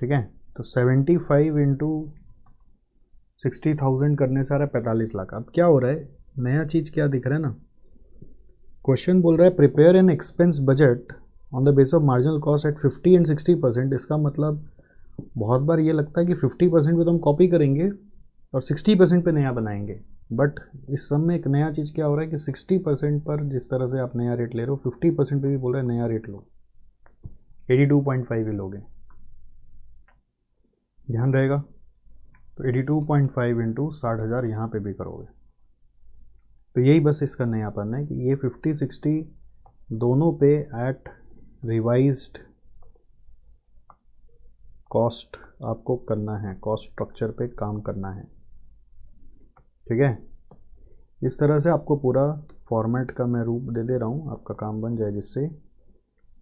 ठीक है, तो 75 इंटू 60,000 करने से आ रहा है 45 लाख। अब क्या हो रहा है, नया चीज़ क्या दिख रहा है ना, क्वेश्चन बोल रहा है prepare an expense budget on the base of marginal cost at 50 and 60%। इसका मतलब बहुत बार ये लगता है कि 50% पे तो हम कॉपी करेंगे और 60% पे नया बनाएंगे, बट इस सब में एक नया चीज़ क्या हो रहा है कि 60% पर जिस तरह से आप नया रेट ले रहे हो 50% पे भी बोल रहे हैं नया रेट लो, 82.5 ही लोगे, ध्यान रहेगा। तो 82.5 इंटू 60,000 यहाँ पे भी करोगे, तो यही बस इसका नयापन है कि ये 50-60 दोनों पे एट रिवाइज्ड कॉस्ट आपको करना है, कॉस्ट स्ट्रक्चर पे काम करना है, ठीक है। इस तरह से आपको पूरा फॉर्मेट का मैं रूप दे दे रहा हूँ, आपका काम बन जाए, जिससे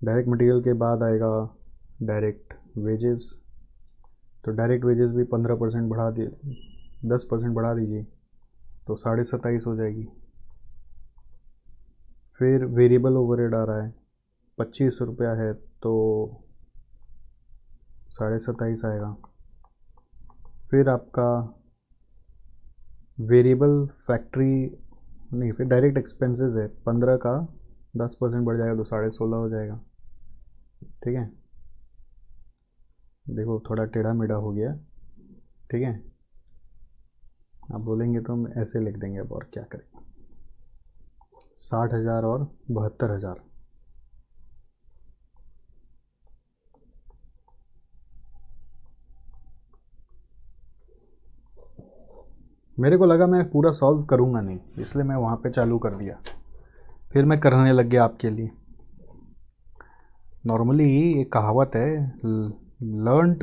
डायरेक्ट मटेरियल के बाद आएगा डायरेक्ट वेजेस। तो डायरेक्ट वेजेस भी 15% बढ़ा दिए, 10% बढ़ा दीजिए तो 27.5 हो जाएगी। फिर वेरिएबल ओवरहेड आ रहा है 25 रुपया है तो 27.5 आएगा। फिर आपका वेरिएबल फैक्ट्री नहीं, फिर डायरेक्ट एक्सपेंसेस है 15 का 10% बढ़ जाएगा तो 16.5 हो जाएगा, ठीक है। देखो थोड़ा टेढ़ा मेढ़ा हो गया, ठीक है। आप बोलेंगे तो हम ऐसे लिख देंगे, अब और क्या करें। 60,000 और 72,000। मेरे को लगा मैं पूरा सॉल्व करूँगा नहीं, इसलिए मैं वहाँ पे चालू कर दिया, फिर मैं करने लग गया आपके लिए। नॉर्मली एक कहावत है, learn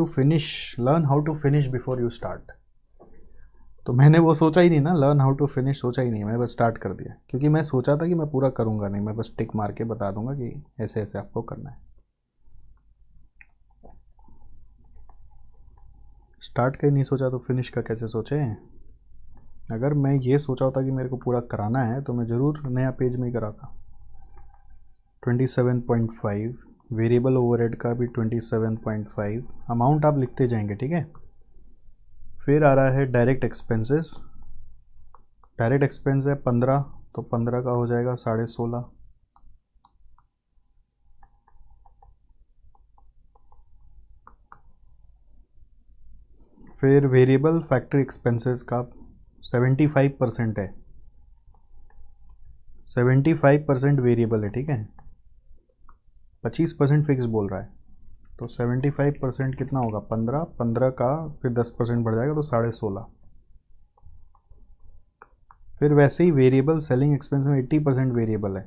how to finish before you start. तो मैंने वो सोचा ही नहीं ना, लर्न हाउ टू फिनिश सोचा ही नहीं, मैंने बस स्टार्ट कर दिया, क्योंकि मैं सोचा था कि मैं पूरा करूँगा नहीं, मैं बस टिक मार के बता दूंगा कि ऐसे ऐसे आपको करना है। स्टार्ट का ही नहीं सोचा तो फिनिश का कैसे सोचे। अगर मैं ये सोचा होता कि मेरे को पूरा कराना है तो मैं ज़रूर नया पेज में ही कराता। 27.5 वेरिएबल ओवरहेड का भी 27.5, अमाउंट आप लिखते जाएंगे, ठीक है। फिर आ रहा है डायरेक्ट एक्सपेंसेस, डायरेक्ट एक्सपेंस है 15 तो 15 का हो जाएगा 16.5। फिर वेरिएबल फैक्ट्री एक्सपेंसेस का 75% है, 75% वेरिएबल है, ठीक है। 25% फिक्स बोल रहा है, तो 75% कितना होगा 15, 15 का फिर 10% बढ़ जाएगा तो 16.5। फिर वैसे ही वेरिएबल सेलिंग एक्सपेंस में 80% वेरिएबल है,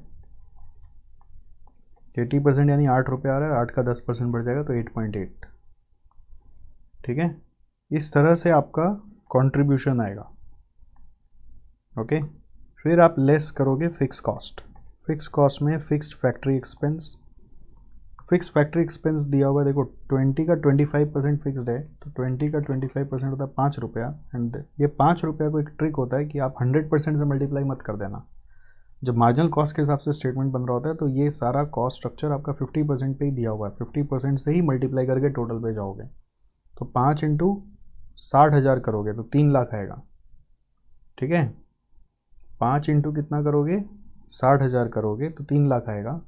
80% यानी 8 रुपये आ रहा है, 8 का 10% बढ़ जाएगा तो 8.8, ठीक है। इस तरह से आपका कंट्रीब्यूशन आएगा, ओके। फिर आप लेस करोगे फिक्स कॉस्ट, फिक्स कॉस्ट में fixed factory expense, fix factory expense दिया हुआ है, देखो 20 का 25% फिक्स्ड है, तो 20 का 25% होता है 5 रुपया। एंड ये 5 रुपया को एक ट्रिक होता है कि आप 100% से मल्टीप्लाई मत कर देना। जब मार्जिनल कॉस्ट के हिसाब से स्टेटमेंट बन रहा होता है तो ये सारा कॉस्ट स्ट्रक्चर आपका 50% पे ही दिया हुआ है, 50% से ही मल्टीप्लाई करके टोटल पे जाओगे। तो 5 इंटू 60,000 करोगे तो 3 लाख आएगा, ठीक है। 5 इंटू कितना करोगे 60,000 करोगे तो 3 लाख आएगा,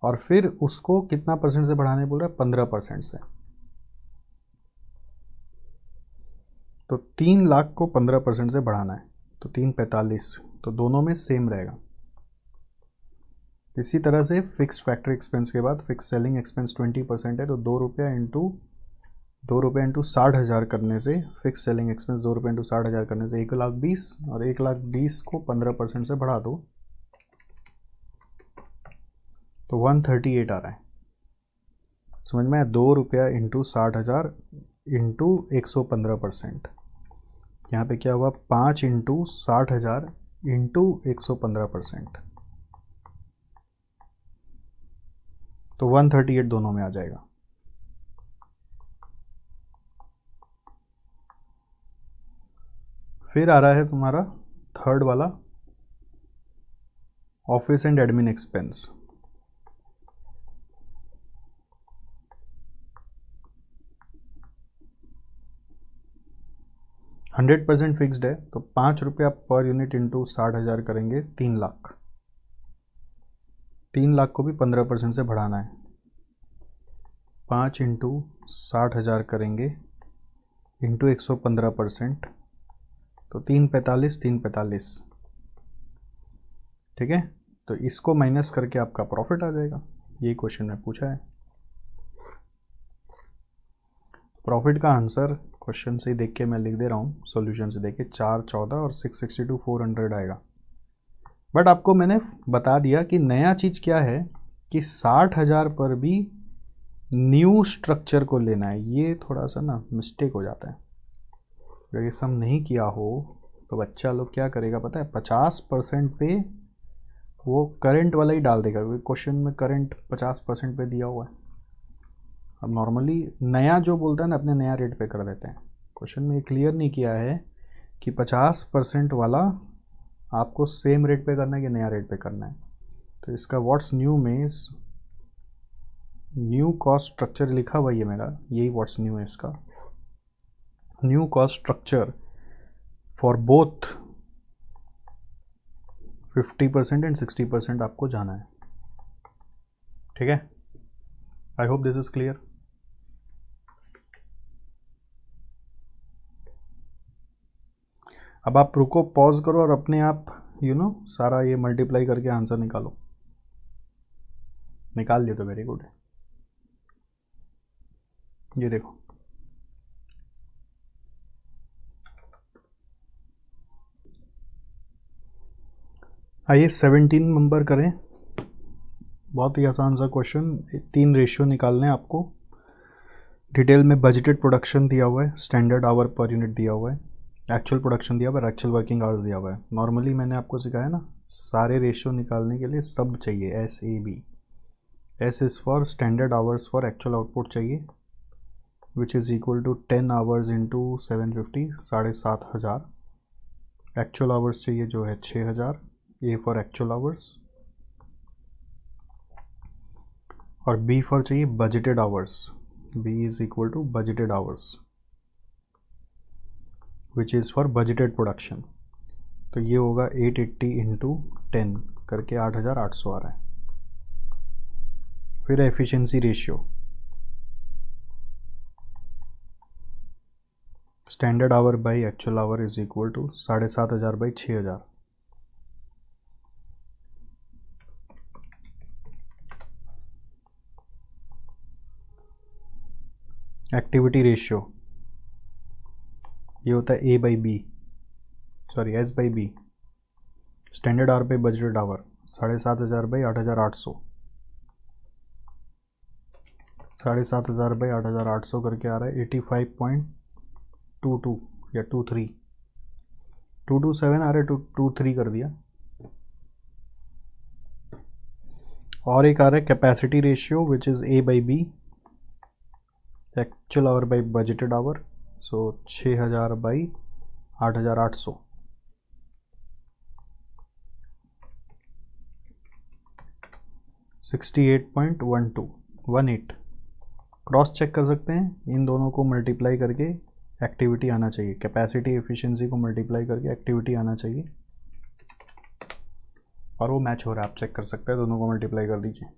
और फिर उसको कितना परसेंट से बढ़ाने बोल रहा है 15% से। तो 3 लाख को 15% से बढ़ाना है, तो 345, तो दोनों में सेम रहेगा। इसी तरह से फिक्स फैक्ट्री एक्सपेंस के बाद फिक्स सेलिंग एक्सपेंस 20% है, तो 2 रुपया इंटू 60,000 करने से फिक्स सेलिंग एक्सपेंस 2 रुपये इंटू 60,000 करने से 1,20,000, और 1,20,000 को 15% से बढ़ा दो तो 138 आ रहा है, समझ में आया। 2 रुपया इंटू 60,000 इंटू 115%, यहाँ पे क्या हुआ 5 इंटू 60,000 इंटू 115%, तो 138 दोनों में आ जाएगा। फिर आ रहा है तुम्हारा थर्ड वाला office and admin expense. Hundred percent fixed है, तो 5 रुपया पर यूनिट इंटू 60,000 करेंगे 3 लाख। 3 लाख को भी 15% से बढ़ाना है। 5 इंटू 60,000 करेंगे इंटू 115%, तो 345 345, ठीक है। तो इसको माइनस करके आपका प्रॉफिट आ जाएगा। यही क्वेश्चन में पूछा है। प्रॉफिट का आंसर क्वेश्चन से ही देख के मैं लिख दे रहा हूँ, सॉल्यूशन से देख के 414 और 662 400 आएगा। बट आपको मैंने बता दिया कि नया चीज़ क्या है कि 60,000 पर भी न्यू स्ट्रक्चर को लेना है। ये थोड़ा सा ना मिस्टेक हो जाता है। अगर ये सम नहीं किया हो तो बच्चा लोग क्या करेगा पता है, 50% पे वो करंट वाला ही डाल देगा, क्योंकि क्वेश्चन में करंट 50% पे दिया हुआ है। अब नॉर्मली नया जो बोलता है ना अपने नया रेट पे कर देते हैं। क्वेश्चन में क्लियर नहीं किया है कि 50% वाला आपको सेम रेट पे करना है कि नया रेट पे करना है। तो इसका व्हाट्स न्यू में न्यू कॉस्ट स्ट्रक्चर लिखा हुआ है मेरा, यही व्हाट्स न्यू है इसका। New cost structure for both 50% and 60% आपको जाना है, ठीक है। I hope this is clear. अब आप रुको, पॉज करो और अपने आप सारा ये मल्टीप्लाई करके आंसर निकालो। निकाल लिया तो वेरी गुड है। ये देखो, आइए 17 नंबर करें। बहुत ही आसान सा क्वेश्चन। 3 रेशियो निकालने हैं आपको। डिटेल में बजटेड प्रोडक्शन दिया हुआ है, स्टैंडर्ड आवर पर यूनिट दिया हुआ है, एक्चुअल प्रोडक्शन दिया हुआ है, एक्चुअल वर्किंग आवर्स दिया हुआ है। नॉर्मली मैंने आपको सिखाया ना, सारे रेशियो निकालने के लिए सब चाहिए, SAB। S is for standard hours for actual output चाहिए, विच इज़ इक्वल टू 10 आवर्स इंटू 750, 7,500। एक्चुअल आवर्स चाहिए जो है 6,000, A फॉर एक्चुअल आवर्स, और B फॉर चाहिए budgeted hours, B is equal to budgeted hours which is for budgeted production. तो ये होगा 880 इंटू 10 करके 8,800 आ रहा है। फिर efficiency ratio, standard hour by actual hour is equal to 7,500 by 6,000। Activity ratio ये होता है A by B, sorry S by B, standard hour by budgeted hour, 7,500 by 8,800, 7,500 by 8,800 करके आ रहा है 85.22 या 23, 227 आ रहा है, 223 कर दिया। और एक आ रहा है capacity ratio which is A by B, actual hour by budgeted hour, so 6,000 by 8,800, 68.18। Cross check कर सकते हैं, इन दोनों को मल्टीप्लाई करके एक्टिविटी आना चाहिए, कैपेसिटी एफिशिएंसी को मल्टीप्लाई करके एक्टिविटी आना चाहिए, और वो मैच हो रहा है। आप चेक कर सकते हैं, दोनों को मल्टीप्लाई कर दीजिए।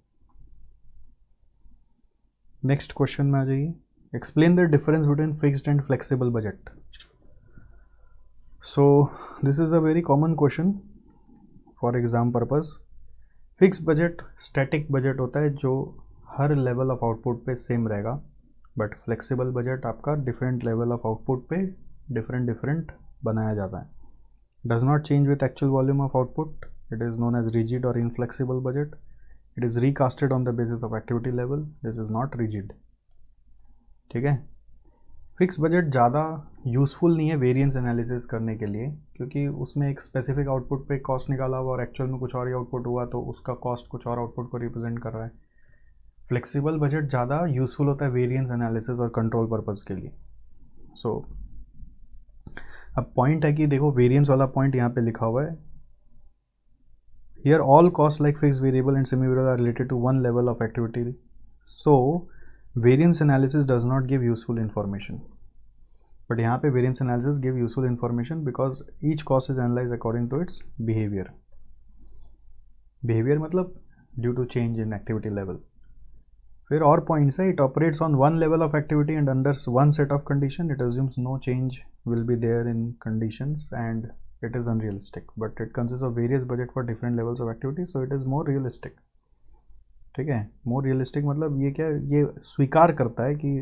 नेक्स्ट क्वेश्चन में आ जाइए। Explain the difference between fixed and flexible budget. So this is a very common question for exam purpose. Fix budget static budget होता है जो हर लेवल ऑफ आउटपुट पे सेम रहेगा, बट फ्लेक्सिबल बजट आपका डिफरेंट लेवल ऑफ आउटपुट पे different बनाया जाता है। Does not change with actual volume of output, it is known as rigid or inflexible budget. It is recasted on the basis of activity level, this is not rigid, ठीक है। Fix budget ज़्यादा useful नहीं है variance analysis करने के लिए, क्योंकि उसमें एक स्पेसिफिक आउटपुट पे कॉस्ट निकाला हुआ और एक्चुअल में कुछ और ही आउटपुट हुआ, तो उसका कॉस्ट कुछ और आउटपुट को रिप्रेजेंट कर रहा है। फ्लेक्सिबल बजट ज़्यादा यूज़फुल होता है वेरिएंस एनालिसिस और कंट्रोल पर्पज़ के लिए। सो अब पॉइंट है कि देखो, वेरिएंस वाला पॉइंट यहाँ पे लिखा हुआ है, here all cost like fix variable and semi variable are related to one level of activity, so variance analysis does not give useful information. But यहाँ पे variance analysis give useful information because each cost is analyse according to its behaviour. Behaviour मतलब due to change in activity level. फिर और points है, it operates on one level of activity and under one set of condition, it assumes no change will be there in conditions and it is unrealistic, but it consist of various budget for different levels of activity, so it is more realistic. ठीक है, more realistic मतलब ये क्या, ये स्वीकार करता है कि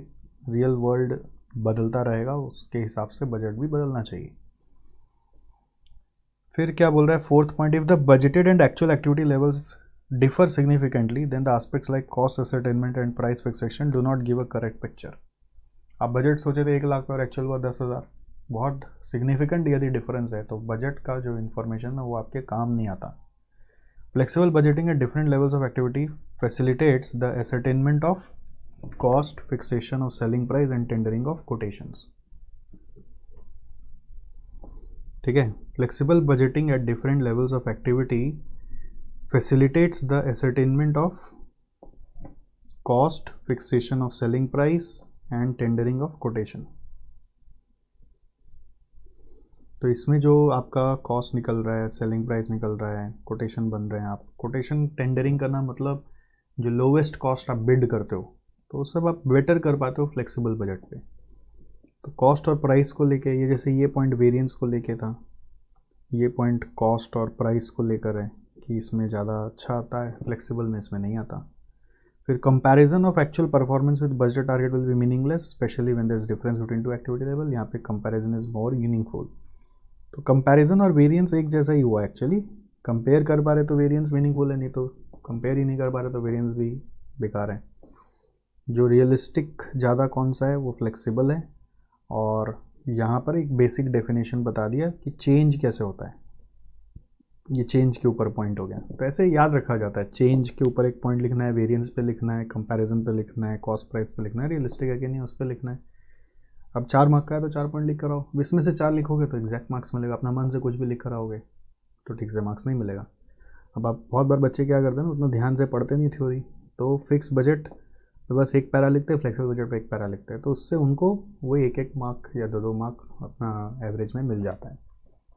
रियल वर्ल्ड बदलता रहेगा, उसके हिसाब से बजट भी बदलना चाहिए। फिर क्या बोल रहा है fourth point, if the budgeted and actual activity levels differ significantly, then the aspects like cost ascertainment and price fixation do not give a correct picture. आप बजट सोचे थे 1 लाख पे और एक्चुअल हुआ 10,000, बहुत सिग्निफिकेंट यदि डिफरेंस है तो बजट का जो इन्फॉर्मेशन है वो आपके काम नहीं आता। Flexible budgeting at different levels of activity facilitates the ascertainment of cost fixation of selling price and tendering of quotations. ठीक है, flexible budgeting at different levels of activity facilitates the ascertainment of cost, fixation of selling price and tendering of quotation। तो इसमें जो आपका cost निकल रहा है, selling price निकल रहा है, कोटेशन बन रहे हैं, आप कोटेशन टेंडरिंग करना मतलब जो लोवेस्ट कॉस्ट आप बिड करते हो तो वो सब आप बेटर कर पाते हो फ्लेक्सिबल बजट पे। तो कॉस्ट और प्राइस को लेके, ये जैसे ये पॉइंट वेरिएंस को लेके था, ये पॉइंट कॉस्ट और प्राइस को लेकर है कि इसमें ज़्यादा अच्छा आता है, फ्लेक्सिबल में इसमें नहीं आता। फिर comparison of actual performance with budget target will be meaningless specially when there is difference between two activity level, यहाँ पे कंपैरिजन इज मोर मीनिंगफुल। तो कंपैरिजन और वेरिएंस एक जैसा ही हुआ एक्चुअली, कंपेयर कर पा रहे तो वेरिएंस मीनिंगफुल है, नहीं तो कंपेयर ही नहीं कर पा रहे तो वेरिएंस भी बेकार है। जो रियलिस्टिक ज़्यादा कौन सा है वो फ्लेक्सिबल है, और यहाँ पर एक बेसिक डेफिनेशन बता दिया कि चेंज कैसे होता है, ये चेंज के ऊपर पॉइंट हो गया। तो ऐसे याद रखा जाता है, चेंज के ऊपर एक पॉइंट लिखना है, वेरिएंस पे लिखना है, कंपैरिजन पे लिखना है, कॉस्ट प्राइस पे लिखना है, रियलिस्टिक है कि नहीं उस पर लिखना है। अब 4 मार्क का है तो 4 पॉइंट लिख कर आओ, इसमें से 4 लिखोगे तो एग्जैक्ट मार्क्स मिलेगा, अपना मन से कुछ भी लिख कर आओगे तो ठीक से मार्क्स नहीं मिलेगा। अब आप बहुत बार बच्चे क्या करते हैं ना, उतना ध्यान से पढ़ते नहीं थ्योरी, तो फिक्स बजट पे बस एक पैरा लिखते हैं, फ्लेक्सिबल बजट पे एक पैरा लिखते हैं, तो उससे उनको वो एक मार्क या 2 मार्क अपना एवरेज में मिल जाता है।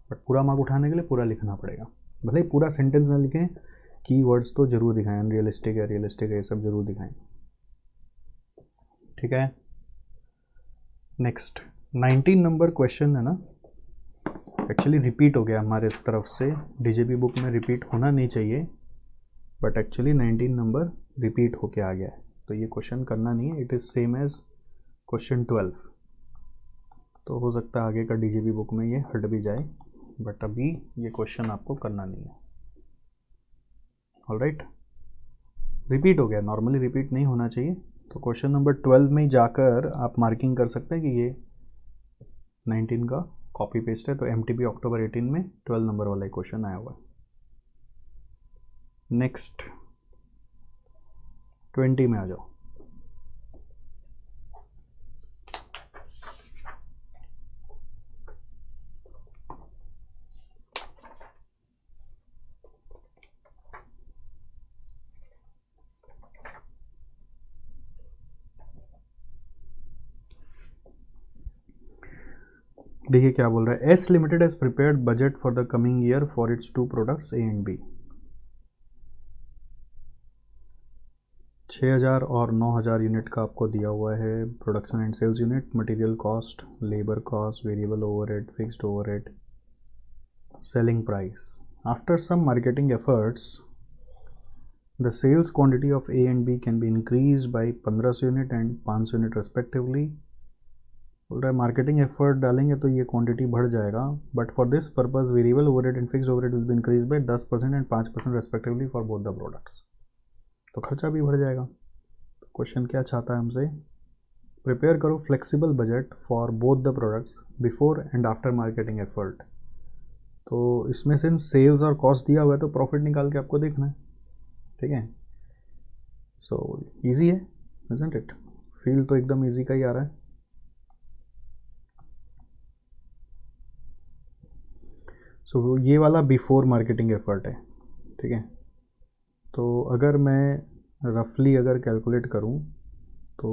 बट पूरा मार्क उठाने के लिए पूरा लिखना पड़ेगा, भले ही पूरा सेंटेंस ना लिखें, की वर्ड्स तो जरूर दिखाएं, अनरियलिस्टिक है, रियलिस्टिक है, ये सब जरूर दिखाएं। ठीक है, नेक्स्ट 19 नंबर क्वेश्चन है ना, एक्चुअली रिपीट हो गया हमारे तरफ से, डीजेपी बुक में रिपीट होना नहीं चाहिए, बट एक्चुअली 19 नंबर रिपीट होके आ गया है, तो ये क्वेश्चन करना नहीं है, it is same as question 12। तो हो सकता है आगे का डीजेपी बुक में ये हट भी जाए, बट अभी ये क्वेश्चन आपको करना नहीं है। ऑलराइट, रिपीट हो गया, नॉर्मली रिपीट नहीं होना चाहिए, तो क्वेश्चन नंबर 12 में जाकर आप मार्किंग कर सकते हैं कि ये 19 का कॉपी पेस्ट है, तो एमटीबी अक्टूबर 18 में 12 नंबर वाला क्वेश्चन आया हुआ है। नेक्स्ट 20 में आ जाओ। देखिए क्या बोल रहा है, S Limited has prepared budget for the coming year for its 2 products A and B. 6,000 और 9,000 यूनिट का आपको दिया हुआ है production and sales unit, material cost, labour cost, variable overhead, fixed overhead, selling price. After some marketing efforts the sales quantity of A and B can be increase by 1500 unit and 500 unit respectively. बोल रहा है marketing effort डालेंगे तो ये quantity बढ़ जाएगा, but for this purpose variable overhead and fixed overhead will be increase by 10% and 5% respectively for both the products. तो खर्चा भी बढ़ जाएगा। तो क्वेश्चन क्या चाहता है हमसे, प्रिपेयर करो flexible budget for both the products before and after marketing effort. तो इसमें से सेल्स और कॉस्ट दिया हुआ है तो प्रॉफिट निकाल के आपको देखना है। ठीक है, सो इजी है, इजंट इट? फील तो एकदम इजी का ही आ रहा है। सो ये वाला बिफोर मार्केटिंग एफर्ट है। ठीक है, तो अगर मैं रफली अगर कैलकुलेट करूं तो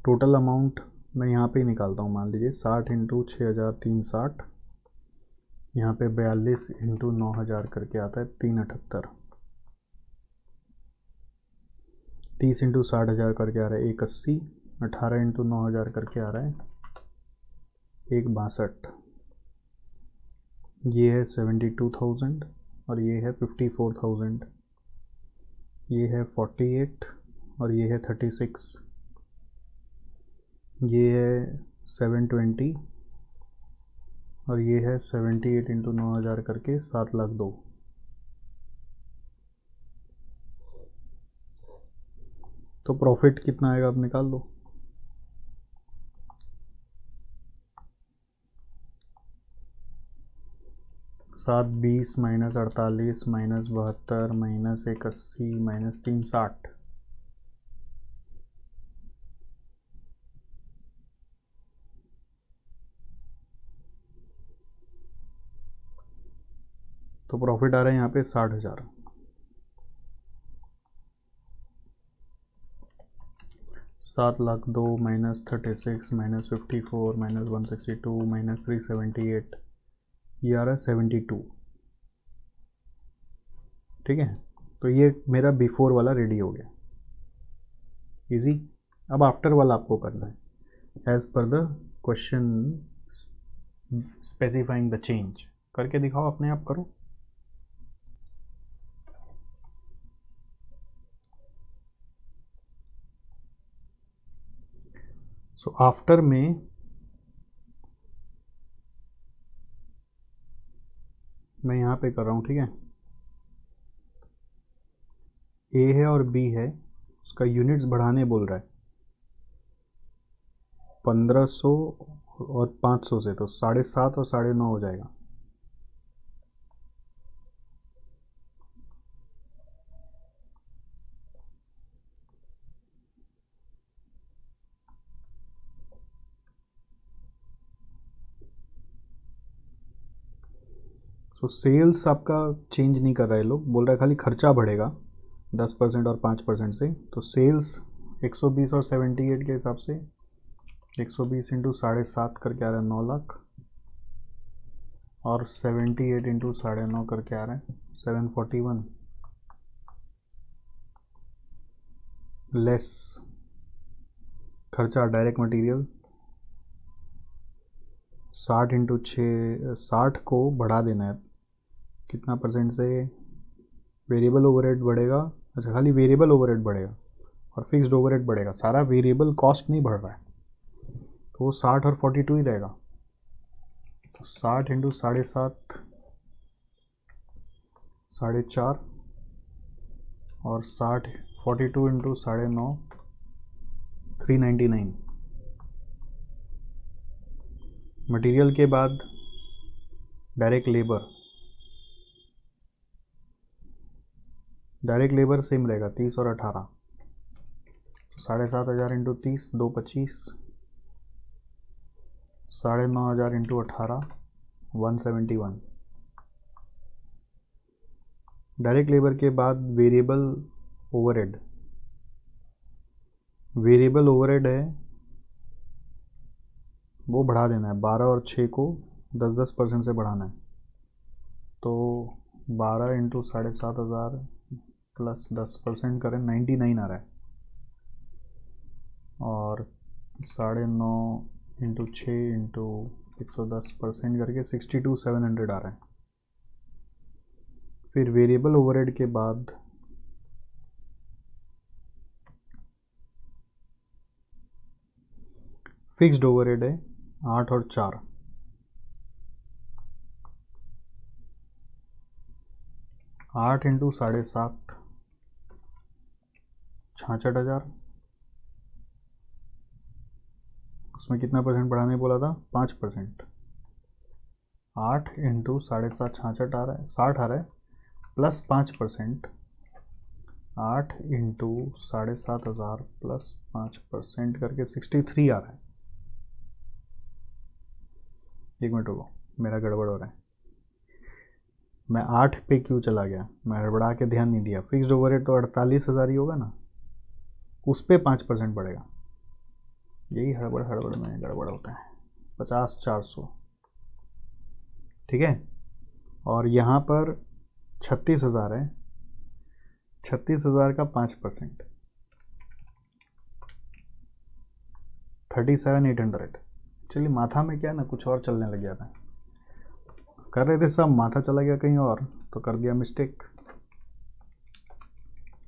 टोटल अमाउंट मैं यहाँ पे ही निकालता हूँ, मान लीजिए 60 इंटू 6,360, यहाँ पे 42 इंटू 9,000 करके आता है 378। 30 इंटू 60,000 करके आ रहा है 180, 18 इंटू 9,000 करके आ रहा है 162, ये है 72,000 और ये है 54,000, ये है 48 और ये है 36, ये है 720 और ये है 78 इंटू 9,000 करके 7,02,000। तो प्रॉफिट कितना आएगा आप निकाल दो। सात 20 माइनस 48 माइनस 72 माइनस 180 माइनस 360, तो प्रॉफिट आ रहा है यहाँ पे 60,000। 7,02,000 माइनस 36 माइनस 54 माइनस 162 माइनस 378, ये आ रहा है 72। ठीक है, तो ये मेरा बिफोर वाला रेडी हो गया, इजी। अब आफ्टर वाला आपको करना है as per the question specifying the change. करके दिखाओ, अपने आप करो। सो आफ्टर में मैं यहाँ पे कर रहा हूँ, ठीक है। ए है और बी है, उसका यूनिट्स बढ़ाने बोल रहा है 1500 और 500 से, तो 7.5 और 9.5 हो जाएगा। तो सेल्स आपका चेंज नहीं कर रहा है, लोग बोल रहा है खाली खर्चा बढ़ेगा 10% और 5% से। तो सेल्स 120 और 78 के हिसाब से 120 इंटू 7.5 करके आ रहा है 9 लाख, और 78 इंटू 9.5 करके आ रहा है 741, लेस खर्चा डायरेक्ट मटेरियल 60 इंटू 6, 60 को बढ़ा देना है कितना परसेंट से, वेरिएबल ओवरहेड बढ़ेगा। अच्छा, खाली वेरिएबल ओवरहेड बढ़ेगा और फिक्स्ड ओवरहेड बढ़ेगा, सारा वेरिएबल कॉस्ट नहीं बढ़ रहा है, तो वो 60 और 42 ही रहेगा। तो 60 इंटू 7.5 4.5 और 60 42 इंटू 9.5 399। मटेरियल के बाद डायरेक्ट लेबर सेम रहेगा 30 और 18, 7,500 इंटू 30 225, 9,500 इंटू 18 171। डायरेक्ट लेबर के बाद वेरिएबल ओवरहेड है, वो बढ़ा देना है 12 और 6 को 10% से बढ़ाना है। तो 12 इंटू 7,500 प्लस 10% करें 99 आ रहा है, और 9.5 इंटू 6 इंटू 110% करके 62,700 आ रहा है। फिर वेरिएबल ओवरहेड के बाद फिक्स्ड ओवरहेड है 8 और 4, 8 इंटू 7.5 66,000, उसमें कितना परसेंट बढ़ाने बोला था 5%। 8 इंटू 7.5 66 आ रहा है 60 आ रहा है, प्लस 5%, 8 इंटू 7,500 प्लस 5% करके 63 आ रहा है। एक मिनट रुको, मेरा गड़बड़ हो रहा है, मैं 8 पे क्यों चला गया, मैं हड़बड़ा के ध्यान नहीं दिया। फिक्स्ड ओवरहेड तो 48,000 ही होगा ना, उस पर 5% बढ़ेगा, यही हड़बड़ में गड़बड़ होता है। 50,400, ठीक है। और यहाँ पर 36,000 है, 36,000 का 5%, 37,800। चलिए माथा में क्या है ना, कुछ और चलने लग गया था, कर रहे थे सब, माथा चला गया कहीं और तो कर दिया मिस्टेक।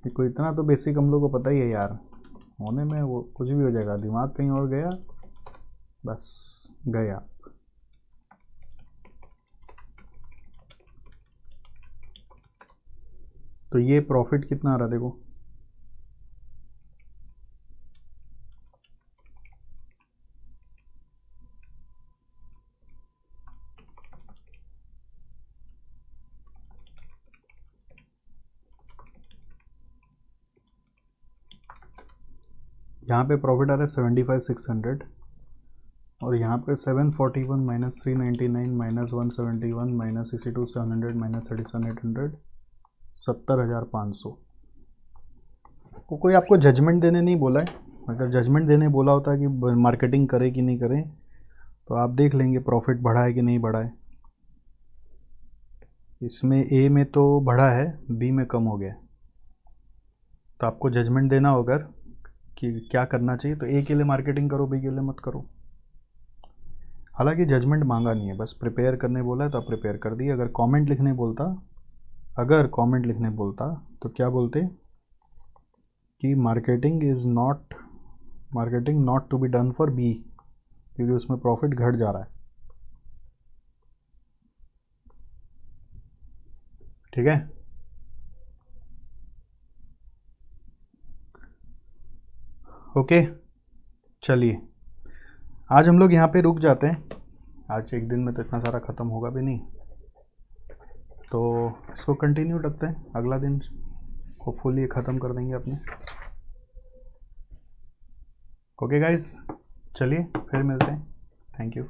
कोई इतना तो बेसिक हम लोग को पता ही है यार, होने में वो कुछ भी हो जाएगा, दिमाग कहीं और गया बस गया। तो ये प्रॉफिट कितना आ रहा देखो, यहाँ पे प्रॉफिट आ रहा है 75,600 और यहाँ पे 741 माइनस 399 माइनस 171 माइनस 62,700 माइनस 37,800 70,500। कोई आपको जजमेंट देने नहीं बोला है, अगर जजमेंट देने बोला होता कि मार्केटिंग करे कि नहीं करें तो आप देख लेंगे प्रॉफिट बढ़ा है कि नहीं बढ़ा है। इसमें ए में तो बढ़ा है, बी में कम हो गया, तो आपको जजमेंट देना होगा कि क्या करना चाहिए। तो ए के लिए मार्केटिंग करो, बी के लिए मत करो। हालांकि जजमेंट मांगा नहीं है, बस प्रिपेयर करने बोला है तो आप प्रिपेयर कर दिए। अगर कमेंट लिखने बोलता तो क्या बोलते कि marketing not to be done for B, क्योंकि उसमें प्रॉफिट घट जा रहा है। ठीक है, ओके। चलिए आज हम लोग यहाँ पे रुक जाते हैं, आज एक दिन में तो इतना सारा ख़त्म होगा भी नहीं, तो इसको कंटिन्यू रखते हैं, अगला दिन होपफुली ये ख़त्म कर देंगे अपने। ओके गाइस, चलिए फिर मिलते हैं, थैंक यू।